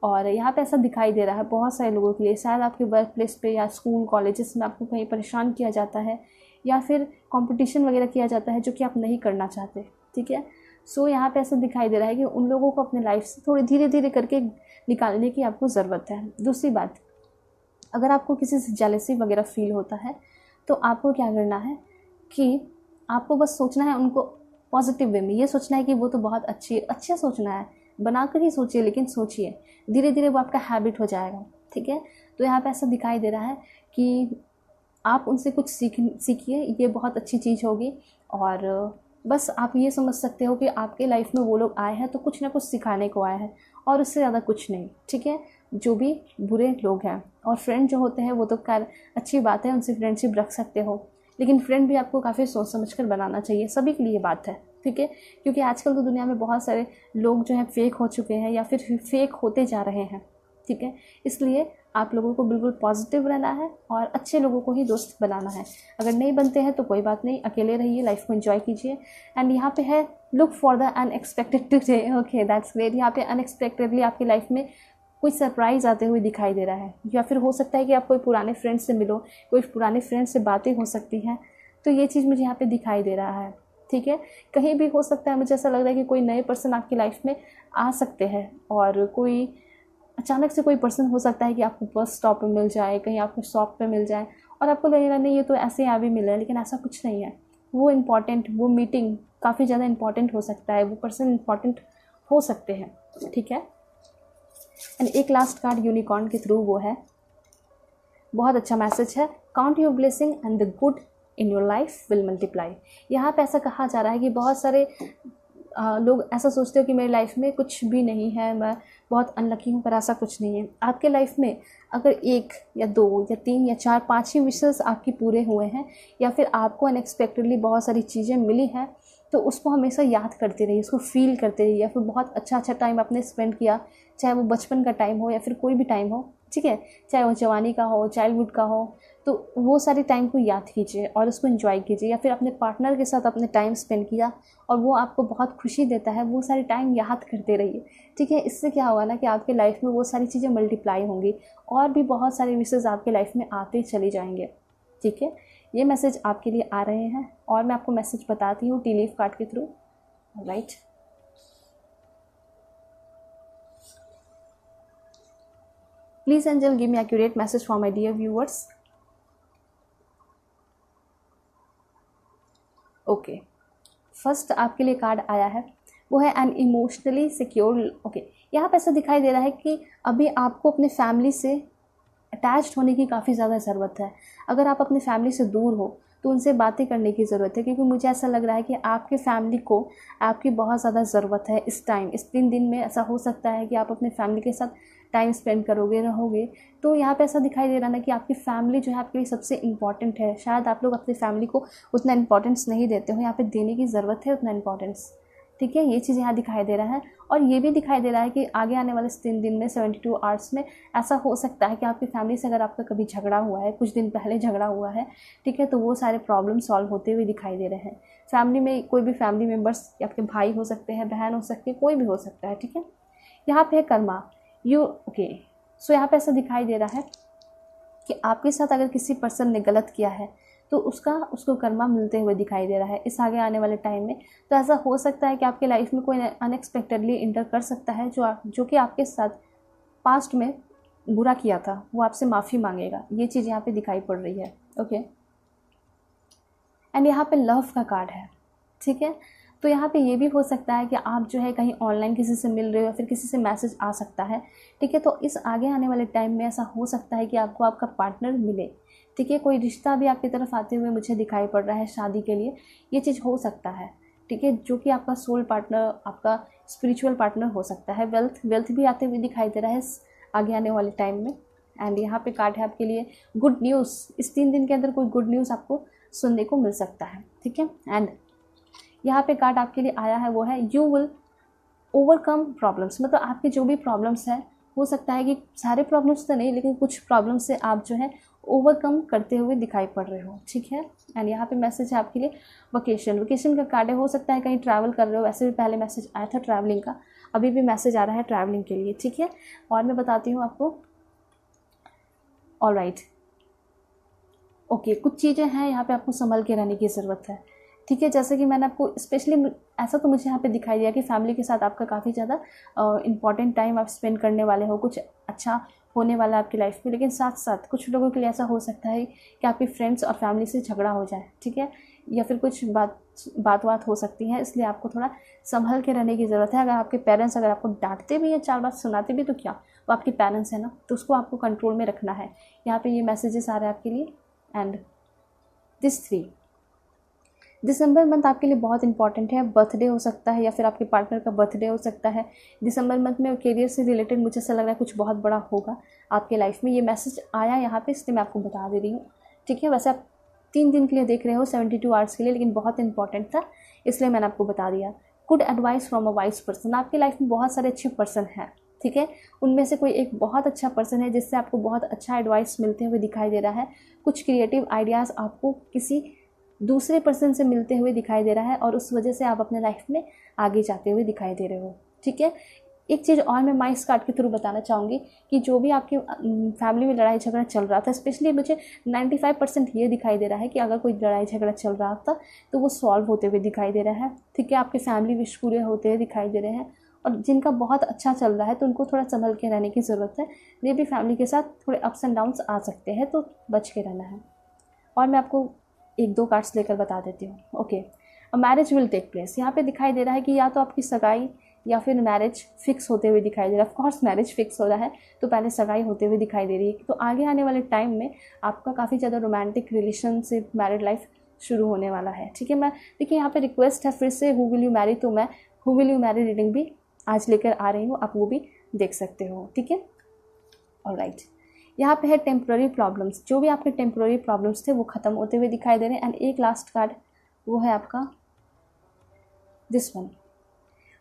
और यहाँ पे ऐसा दिखाई दे रहा है बहुत सारे लोगों के लिए, शायद आपके वर्क प्लेस पे या स्कूल कॉलेजेस में आपको कहीं परेशान किया जाता है, या फिर कंपटीशन वगैरह किया जाता है जो कि आप नहीं करना चाहते, ठीक है। सो यहाँ पे ऐसा दिखाई दे रहा है कि उन लोगों को अपने लाइफ से थोड़ी धीरे धीरे करके निकालने की आपको ज़रूरत है। दूसरी बात, अगर आपको किसी से जेलसी वगैरह फील होता है, तो आपको क्या करना है कि आपको बस सोचना है उनको पॉजिटिव वे में, ये सोचना है कि वो तो बहुत अच्छा सोचना है, बनाकर ही सोचिए, लेकिन सोचिए, धीरे धीरे वो आपका हैबिट हो जाएगा, ठीक है। तो यहाँ पे ऐसा दिखाई दे रहा है कि आप उनसे कुछ सीखिए, ये बहुत अच्छी चीज़ होगी। और बस आप ये समझ सकते हो कि आपके लाइफ में वो लोग आए हैं तो कुछ ना कुछ सिखाने को आए हैं, और उससे ज़्यादा कुछ नहीं, ठीक है। जो भी बुरे लोग हैं, और फ्रेंड जो होते हैं वो तो खैर अच्छी बात है, उनसे फ्रेंडशिप रख सकते हो, लेकिन फ्रेंड भी आपको काफ़ी सोच समझ कर बनाना चाहिए, सभी के लिए बात है, ठीक है। क्योंकि आजकल तो दुनिया में बहुत सारे लोग जो हैं फेक हो चुके हैं, या फिर फेक होते जा रहे हैं, ठीक है। इसलिए आप लोगों को बिल्कुल पॉजिटिव रहना है और अच्छे लोगों को ही दोस्त बनाना है। अगर नहीं बनते हैं तो कोई बात नहीं, अकेले रहिए, लाइफ को एंजॉय कीजिए। एंड यहाँ पे है, look for the unexpected today. Okay, that's great. यहाँ पे अनएक्सपेक्टेडली आपकी लाइफ में कोई सरप्राइज़ आते हुए दिखाई दे रहा है, या फिर हो सकता है कि आप कोई पुराने फ्रेंड से मिलो, कोई पुराने फ्रेंड से बातें हो सकती हैं। तो ये चीज़ मुझे यहाँ पे दिखाई दे रहा है, ठीक है। कहीं भी हो सकता है, मुझे ऐसा लग रहा है कि कोई नए पर्सन आपकी लाइफ में आ सकते हैं, और कोई अचानक से कोई पर्सन हो सकता है कि आपको बस स्टॉप पे मिल जाए, कहीं आपको शॉप पे मिल जाए, और आपको लगेगा नहीं ये तो ऐसे ही आ भी मिला है, लेकिन ऐसा कुछ नहीं है। वो इम्पॉर्टेंट, वो मीटिंग काफ़ी ज़्यादा इम्पॉर्टेंट हो सकता है, वो पर्सन इम्पॉर्टेंट हो सकते हैं, ठीक है। एंड एक लास्ट कार्ड यूनिकॉर्न के थ्रू वो है, बहुत अच्छा मैसेज है, count your blessing and the good in your life will multiply. यहाँ पे ऐसा कहा जा रहा है कि बहुत सारे लोग ऐसा सोचते हो कि मेरी लाइफ में कुछ भी नहीं है, मैं बहुत अनलकी हूँ, पर ऐसा कुछ नहीं है। आपके लाइफ में अगर 1 या 2 या 3 या 4 5 ही विशेस आपकी पूरे हुए हैं, या फिर आपको अनएक्सपेक्टेडली बहुत सारी चीज़ें मिली हैं, तो उसको हमेशा याद करते रहिए, उसको फील करते रहिए। या फिर बहुत अच्छा टाइम आपने स्पेंड किया, चाहे वो बचपन का टाइम हो या फिर कोई भी टाइम हो, ठीक है, चाहे वो जवानी का हो, चाइल्डहुड का हो, तो वो सारे टाइम को याद कीजिए और उसको एंजॉय कीजिए। या फिर अपने पार्टनर के साथ अपने टाइम स्पेंड किया और वो आपको बहुत खुशी देता है, वो सारे टाइम याद करते रहिए, ठीक है। इससे क्या होगा ना कि आपके लाइफ में वो सारी चीज़ें मल्टीप्लाई होंगी, और भी बहुत सारे विशेष आपके लाइफ में आते चले जाएंगे, ठीक है। ये मैसेज आपके लिए आ रहे हैं, और मैं आपको मैसेज बताती हूँ टी लीफ कार्ड के through, right. Please angel give me accurate message for my dear viewers. Okay, first आपके लिए कार्ड आया है, वो है एन इमोशनली सिक्योर। ओके, यहाँ पे ऐसा दिखाई दे रहा है कि अभी आपको अपने फैमिली से अटैच्ड होने की काफ़ी ज़्यादा ज़रूरत है। अगर आप अपनी फैमिली से दूर हो तो उनसे बातें करने की ज़रूरत है, क्योंकि मुझे ऐसा लग रहा है कि आपके फैमिली को आपकी बहुत ज़्यादा ज़रूरत है इस टाइम। इस 3 दिन में ऐसा हो सकता है कि आप अपने फैमिली के साथ टाइम स्पेंड करोगे, रहोगे। तो यहाँ पे ऐसा दिखाई दे रहा है ना कि आपकी फैमिली जो है आपके लिए सबसे इम्पॉर्टेंट है। शायद आप लोग अपनी फैमिली को उतना इम्पोर्टेंस नहीं देते हो, यहाँ पे देने की ज़रूरत है उतना इम्पोर्टेंस, ठीक है, ये चीज़ यहाँ दिखाई दे रहा है। और ये भी दिखाई दे रहा है कि आगे आने वाले 3 दिन में 72 आवर्स में ऐसा हो सकता है कि आपकी फैमिली से अगर आपका कभी झगड़ा हुआ है, कुछ दिन पहले झगड़ा हुआ है, ठीक है, तो वो सारे प्रॉब्लम सॉल्व होते हुए दिखाई दे रहे हैं। फैमिली में कोई भी फैमिली मेम्बर्स, आपके भाई हो सकते हैं, बहन हो सकती है, कोई भी हो सकता है, ठीक है। यहाँ पे है कर्मा, यू ओके। सो यहाँ पे ऐसा दिखाई दे रहा है कि आपके साथ अगर किसी पर्सन ने गलत किया है तो उसको कर्मा मिलते हुए दिखाई दे रहा है इस आगे आने वाले टाइम में। तो ऐसा हो सकता है कि आपके लाइफ में कोई अनएक्सपेक्टेडली इंटर कर सकता है जो कि आपके साथ पास्ट में बुरा किया था, वो आपसे माफ़ी मांगेगा। ये चीज़ यहाँ पे दिखाई पड़ रही है, ओके। एंड यहाँ पे लव का कार्ड है, ठीक है। तो यहाँ पे ये भी हो सकता है कि आप जो है कहीं ऑनलाइन किसी से मिल रहे हो या फिर किसी से मैसेज आ सकता है, ठीक है। तो इस आगे आने वाले टाइम में ऐसा हो सकता है कि आपको आपका पार्टनर मिले, ठीक है। कोई रिश्ता भी आपकी तरफ आते हुए मुझे दिखाई पड़ रहा है शादी के लिए, ये चीज़ हो सकता है, ठीक है, जो कि आपका सोल पार्टनर, आपका स्पिरिचुअल पार्टनर हो सकता है। वेल्थ भी आते हुए दिखाई दे रहा है आगे आने वाले टाइम में। एंड यहाँ पे कार्ड है आपके लिए गुड न्यूज़, इस 3 दिन के अंदर कोई गुड न्यूज़ आपको सुनने को मिल सकता है, ठीक है। एंड यहाँ पे कार्ड आपके लिए आया है वो है यू विल ओवरकम प्रॉब्लम्स, मतलब आपके जो भी प्रॉब्लम्स हैं, हो सकता है कि सारे प्रॉब्लम्स तो नहीं, लेकिन कुछ प्रॉब्लम्स से आप जो है ओवरकम करते हुए दिखाई पड़ रहे हो, ठीक है। एंड यहाँ पे मैसेज है आपके लिए वकेशन का कार्ड है। हो सकता है कहीं ट्रैवल कर रहे हो, वैसे भी पहले मैसेज आया था ट्रैवलिंग का, अभी भी मैसेज आ रहा है ट्रैवलिंग के लिए, ठीक है। और मैं बताती हूँ आपको, ऑलराइट, ओके। कुछ चीज़ें हैं यहाँ पे आपको संभल के रहने की ज़रूरत है, ठीक है। जैसे कि मैंने आपको स्पेशली ऐसा तो मुझे यहाँ पे दिखाई दिया कि फैमिली के साथ आपका काफ़ी ज़्यादा इंपॉर्टेंट टाइम आप स्पेंड करने वाले हो, कुछ अच्छा होने वाला है आपकी लाइफ में। लेकिन साथ साथ कुछ लोगों के लिए ऐसा हो सकता है कि आपके फ्रेंड्स और फैमिली से झगड़ा हो जाए, ठीक है, या फिर कुछ बात हो सकती है, इसलिए आपको थोड़ा संभल के रहने की ज़रूरत है। अगर आपके पेरेंट्स अगर आपको डांटते भी हैं, 4 बात सुनाते भी, तो क्या, वो आपके पेरेंट्स हैं ना, तो उसको आपको कंट्रोल में रखना है। यहाँ पे ये मैसेजेस आ रहे हैं आपके लिए। एंड दिसंबर मंथ आपके लिए बहुत इंपॉर्टेंट है। बर्थडे हो सकता है या फिर आपके पार्टनर का बर्थडे हो सकता है। दिसंबर मंथ में करियर से रिलेटेड मुझे ऐसा लग रहा है कुछ बहुत बड़ा होगा आपके लाइफ में। ये मैसेज आया यहाँ पे, इसलिए मैं आपको बता दे रही हूँ, ठीक है। वैसे आप 3 दिन के लिए देख रहे हो, 72 आवर्स के लिए, लेकिन बहुत इंपॉर्टेंट था इसलिए मैंने आपको बता दिया। Good advice from a wise person, आपकी लाइफ में बहुत सारे अच्छे पर्सन हैं, ठीक है। उनमें से कोई एक बहुत अच्छा पर्सन है जिससे आपको बहुत अच्छा एडवाइस मिलते हुए दिखाई दे रहा है। कुछ क्रिएटिव आइडियाज़ आपको किसी दूसरे पर्सन से मिलते हुए दिखाई दे रहा है और उस वजह से आप अपने लाइफ में आगे जाते हुए दिखाई दे रहे हो, ठीक है। एक चीज़ और मैं माइस कार्ड के थ्रू बताना चाहूँगी कि जो भी आपकी फैमिली में लड़ाई झगड़ा चल रहा था, स्पेशली मुझे 95% ये दिखाई दे रहा है कि अगर कोई लड़ाई झगड़ा चल रहा था तो वो सॉल्व होते हुए दिखाई दे रहा है, ठीक है। आपके फैमिली विश पूरे होते हुए दिखाई दे रहे हैं। और जिनका बहुत अच्छा चल रहा है तो उनको थोड़ा संभल के रहने की ज़रूरत है। मे भी फैमिली के साथ थोड़े अप्स एंड डाउन्स आ सकते हैं, तो बच के रहना है। और मैं आपको 1-2 कार्ड्स लेकर बता देती हूँ, okay. A marriage will take place, यहाँ पे दिखाई दे रहा है कि या तो आपकी सगाई या फिर मैरिज फिक्स होते हुए दिखाई दे रहा है। ऑफकोर्स मैरिज फिक्स हो रहा है तो पहले सगाई होते हुए दिखाई दे रही है। तो आगे आने वाले टाइम में आपका काफ़ी ज़्यादा रोमांटिक रिलेशनशिप, मैरिड लाइफ शुरू होने वाला है, ठीक है। मैं देखिए यहाँ पे रिक्वेस्ट है फिर से, हु विल यू मैरी, तो मैं who will you Mary reading भी आज लेकर आ रही हूँ, आप वो भी देख सकते हो, ठीक है। ऑलराइट, यहाँ पे है टेम्प्रोरी प्रॉब्लम्स, जो भी आपके टेम्प्रोरी प्रॉब्लम्स थे वो ख़त्म होते हुए दिखाई दे रहे हैं। एंड एक लास्ट कार्ड वो है आपका this one,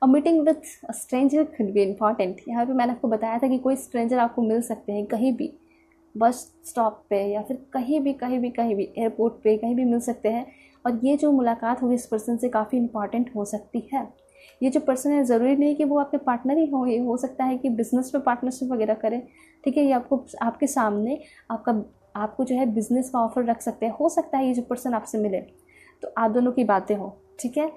a meeting with a stranger could be important. यहाँ पे मैंने आपको बताया था कि कोई स्ट्रेंजर आपको मिल सकते हैं कहीं भी, बस स्टॉप पे या फिर कहीं भी एयरपोर्ट पे कहीं भी मिल सकते हैं। और ये जो मुलाकात होगी इस पर्सन से काफ़ी इंपॉर्टेंट हो सकती है। ये जो पर्सन है ज़रूरी नहीं कि वो आपके पार्टनर ही हो, ये हो सकता है कि बिज़नेस में पार्टनरशिप वगैरह करें, ठीक है। ये आपके सामने आपको जो है बिज़नेस का ऑफर रख सकते हैं। हो सकता है ये जो पर्सन आपसे मिले तो आप दोनों की बातें हो, ठीक है।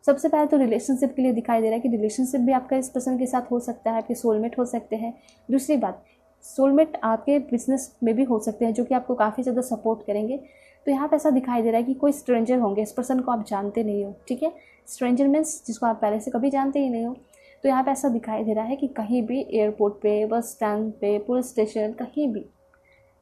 सबसे पहले तो रिलेशनशिप के लिए दिखाई दे रहा है कि रिलेशनशिप भी आपका इस पर्सन के साथ हो सकता है, आपके सोलमेट हो सकते हैं। दूसरी बात, सोलमेट आपके बिजनेस में भी हो सकते हैं जो कि आपको काफ़ी ज़्यादा सपोर्ट करेंगे। तो यहाँ पे ऐसा दिखाई दे रहा है कि कोई स्ट्रेंजर होंगे, इस पर्सन को आप जानते नहीं हो, ठीक है। स्ट्रेंजर मीन्स जिसको आप पहले से कभी जानते ही नहीं हो। तो यहाँ पे ऐसा दिखाई दे रहा है कि कहीं भी एयरपोर्ट पे, बस स्टैंड पे, पुलिस स्टेशन, कहीं भी,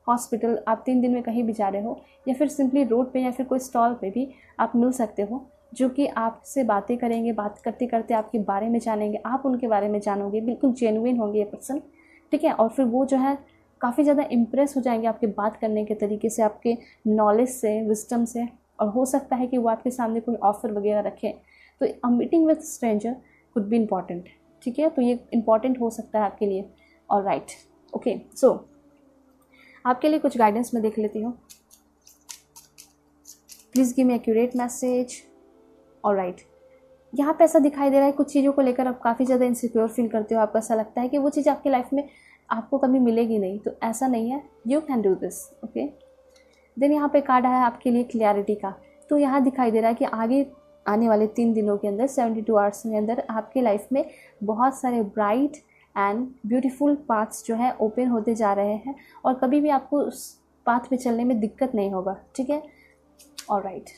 हॉस्पिटल, आप 3 दिन में कहीं भी जा रहे हो या फिर सिंपली रोड पे या फिर कोई स्टॉल पे भी आप मिल सकते हो, जो कि आपसे बातें करेंगे। बात करते करते आपके बारे में जानेंगे, आप उनके बारे में जानोगे, बिल्कुल जेन्युइन होंगे ये पर्सन, ठीक है। और फिर वो जो है काफ़ी ज़्यादा इम्प्रेस हो जाएंगे आपके बात करने के तरीके से, आपके नॉलेज से, विजडम से। और हो सकता है कि वो आपके सामने कोई ऑफ़र वगैरह रखें तो a meeting with stranger could be important, ठीक है, तो ये इम्पॉर्टेंट हो सकता है आपके लिए। ऑलराइट, ओके, सो आपके लिए कुछ गाइडेंस मैं देख लेती हूँ। Please give me accurate message. Alright, यहाँ पे ऐसा दिखाई दे रहा है कुछ चीज़ों को लेकर आप काफ़ी ज़्यादा इनसिक्योर फील करते हो, आपको ऐसा लगता है कि वो चीज़ आपकी लाइफ में आपको कभी मिलेगी नहीं, तो ऐसा नहीं है, you can do this, okay. Then यहाँ पे कार्ड आया आपके लिए क्लियरिटी का, तो यहाँ दिखाई दे रहा है कि आगे आने वाले 3 दिनों के अंदर 72 आवर्स के अंदर आपके लाइफ में बहुत सारे ब्राइट एंड ब्यूटीफुल पाथ्स जो है ओपन होते जा रहे हैं, और कभी भी आपको उस पाथ पे चलने में दिक्कत नहीं होगा, ठीक है। ऑलराइट,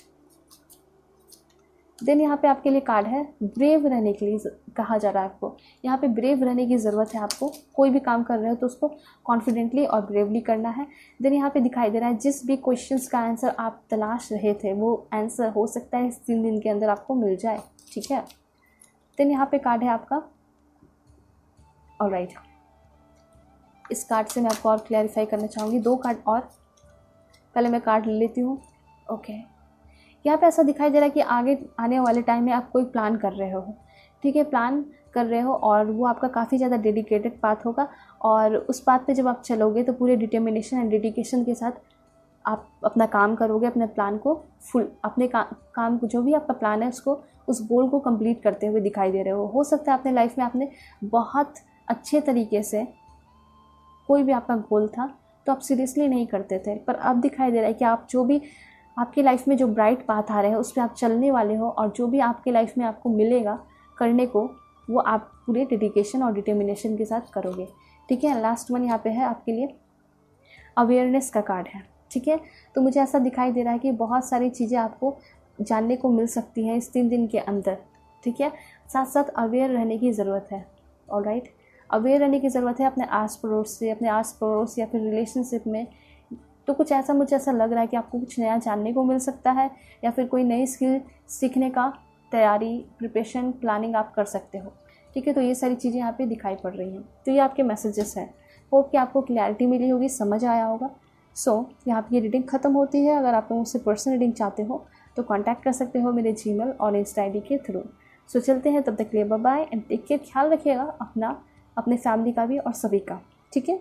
देन यहाँ पे आपके लिए कार्ड है ब्रेव रहने के लिए कहा जा रहा है आपको। यहाँ पे ब्रेव रहने की ज़रूरत है आपको, कोई भी काम कर रहे हो तो उसको कॉन्फिडेंटली और ब्रेवली करना है। देन यहाँ पे दिखाई दे रहा है जिस भी क्वेश्चंस का आंसर आप तलाश रहे थे वो आंसर हो सकता है इस 3 दिन के अंदर आपको मिल जाए, ठीक है। देन यहाँ पे कार्ड है आपका, ऑलराइट, इस कार्ड से मैं आपको और क्लैरिफाई करना चाहूँगी 2 कार्ड और, पहले मैं कार्ड ले लेती हूँ। ओके, यहाँ पे ऐसा दिखाई दे रहा है कि आगे आने वाले टाइम में आप कोई प्लान कर रहे हो, ठीक है, प्लान कर रहे हो और वो आपका काफ़ी ज़्यादा डेडिकेटेड पाथ होगा, और उस पाथ पे जब आप चलोगे तो पूरे डिटर्मिनेशन एंड डेडिकेशन के साथ आप अपना काम करोगे, अपने प्लान को फुल अपने काम को जो भी आपका प्लान है उसको, उस गोल को कंप्लीट करते हुए दिखाई दे रहे हो सकता है अपने लाइफ में आपने बहुत अच्छे तरीके से कोई भी आपका गोल था तो आप सीरियसली नहीं करते थे, पर अब दिखाई दे रहा है कि आप जो भी आपकी लाइफ में जो ब्राइट पाथ आ रहे हैं उस पर आप चलने वाले हो, और जो भी आपकी लाइफ में आपको मिलेगा करने को वो आप पूरे डेडिकेशन और डिटर्मिनेशन के साथ करोगे, ठीक है। लास्ट वन यहाँ पे है आपके लिए अवेयरनेस का कार्ड है, ठीक है। तो मुझे ऐसा दिखाई दे रहा है कि बहुत सारी चीज़ें आपको जानने को मिल सकती हैं इस 3 दिन के अंदर, ठीक है। साथ साथ अवेयर रहने की ज़रूरत है, ऑलराइट, अवेयर रहने की ज़रूरत है अपने आस पड़ोस से, अपने आस पड़ोस या फिर रिलेशनशिप में। तो कुछ ऐसा मुझे ऐसा लग रहा है कि आपको कुछ नया जानने को मिल सकता है, या फिर कोई नई स्किल सीखने का तैयारी, प्रिपरेशन, प्लानिंग आप कर सकते हो, ठीक है। तो ये सारी चीज़ें यहाँ पे दिखाई पड़ रही हैं, तो ये आपके मैसेजेस हैं। होप कि आपको क्लैरिटी मिली होगी, समझ आया होगा। सो यहाँ पे ये रीडिंग ख़त्म होती है। अगर आप मुझसे पर्सनल रीडिंग चाहते हो तो कॉन्टैक्ट कर सकते हो मेरे जीमेल और इंस्टा ID के थ्रू। सो चलते हैं, तब तक के लिए bye bye and take care, ख्याल रखिएगा अपना, अपने फैमिली का भी और सभी का, ठीक है।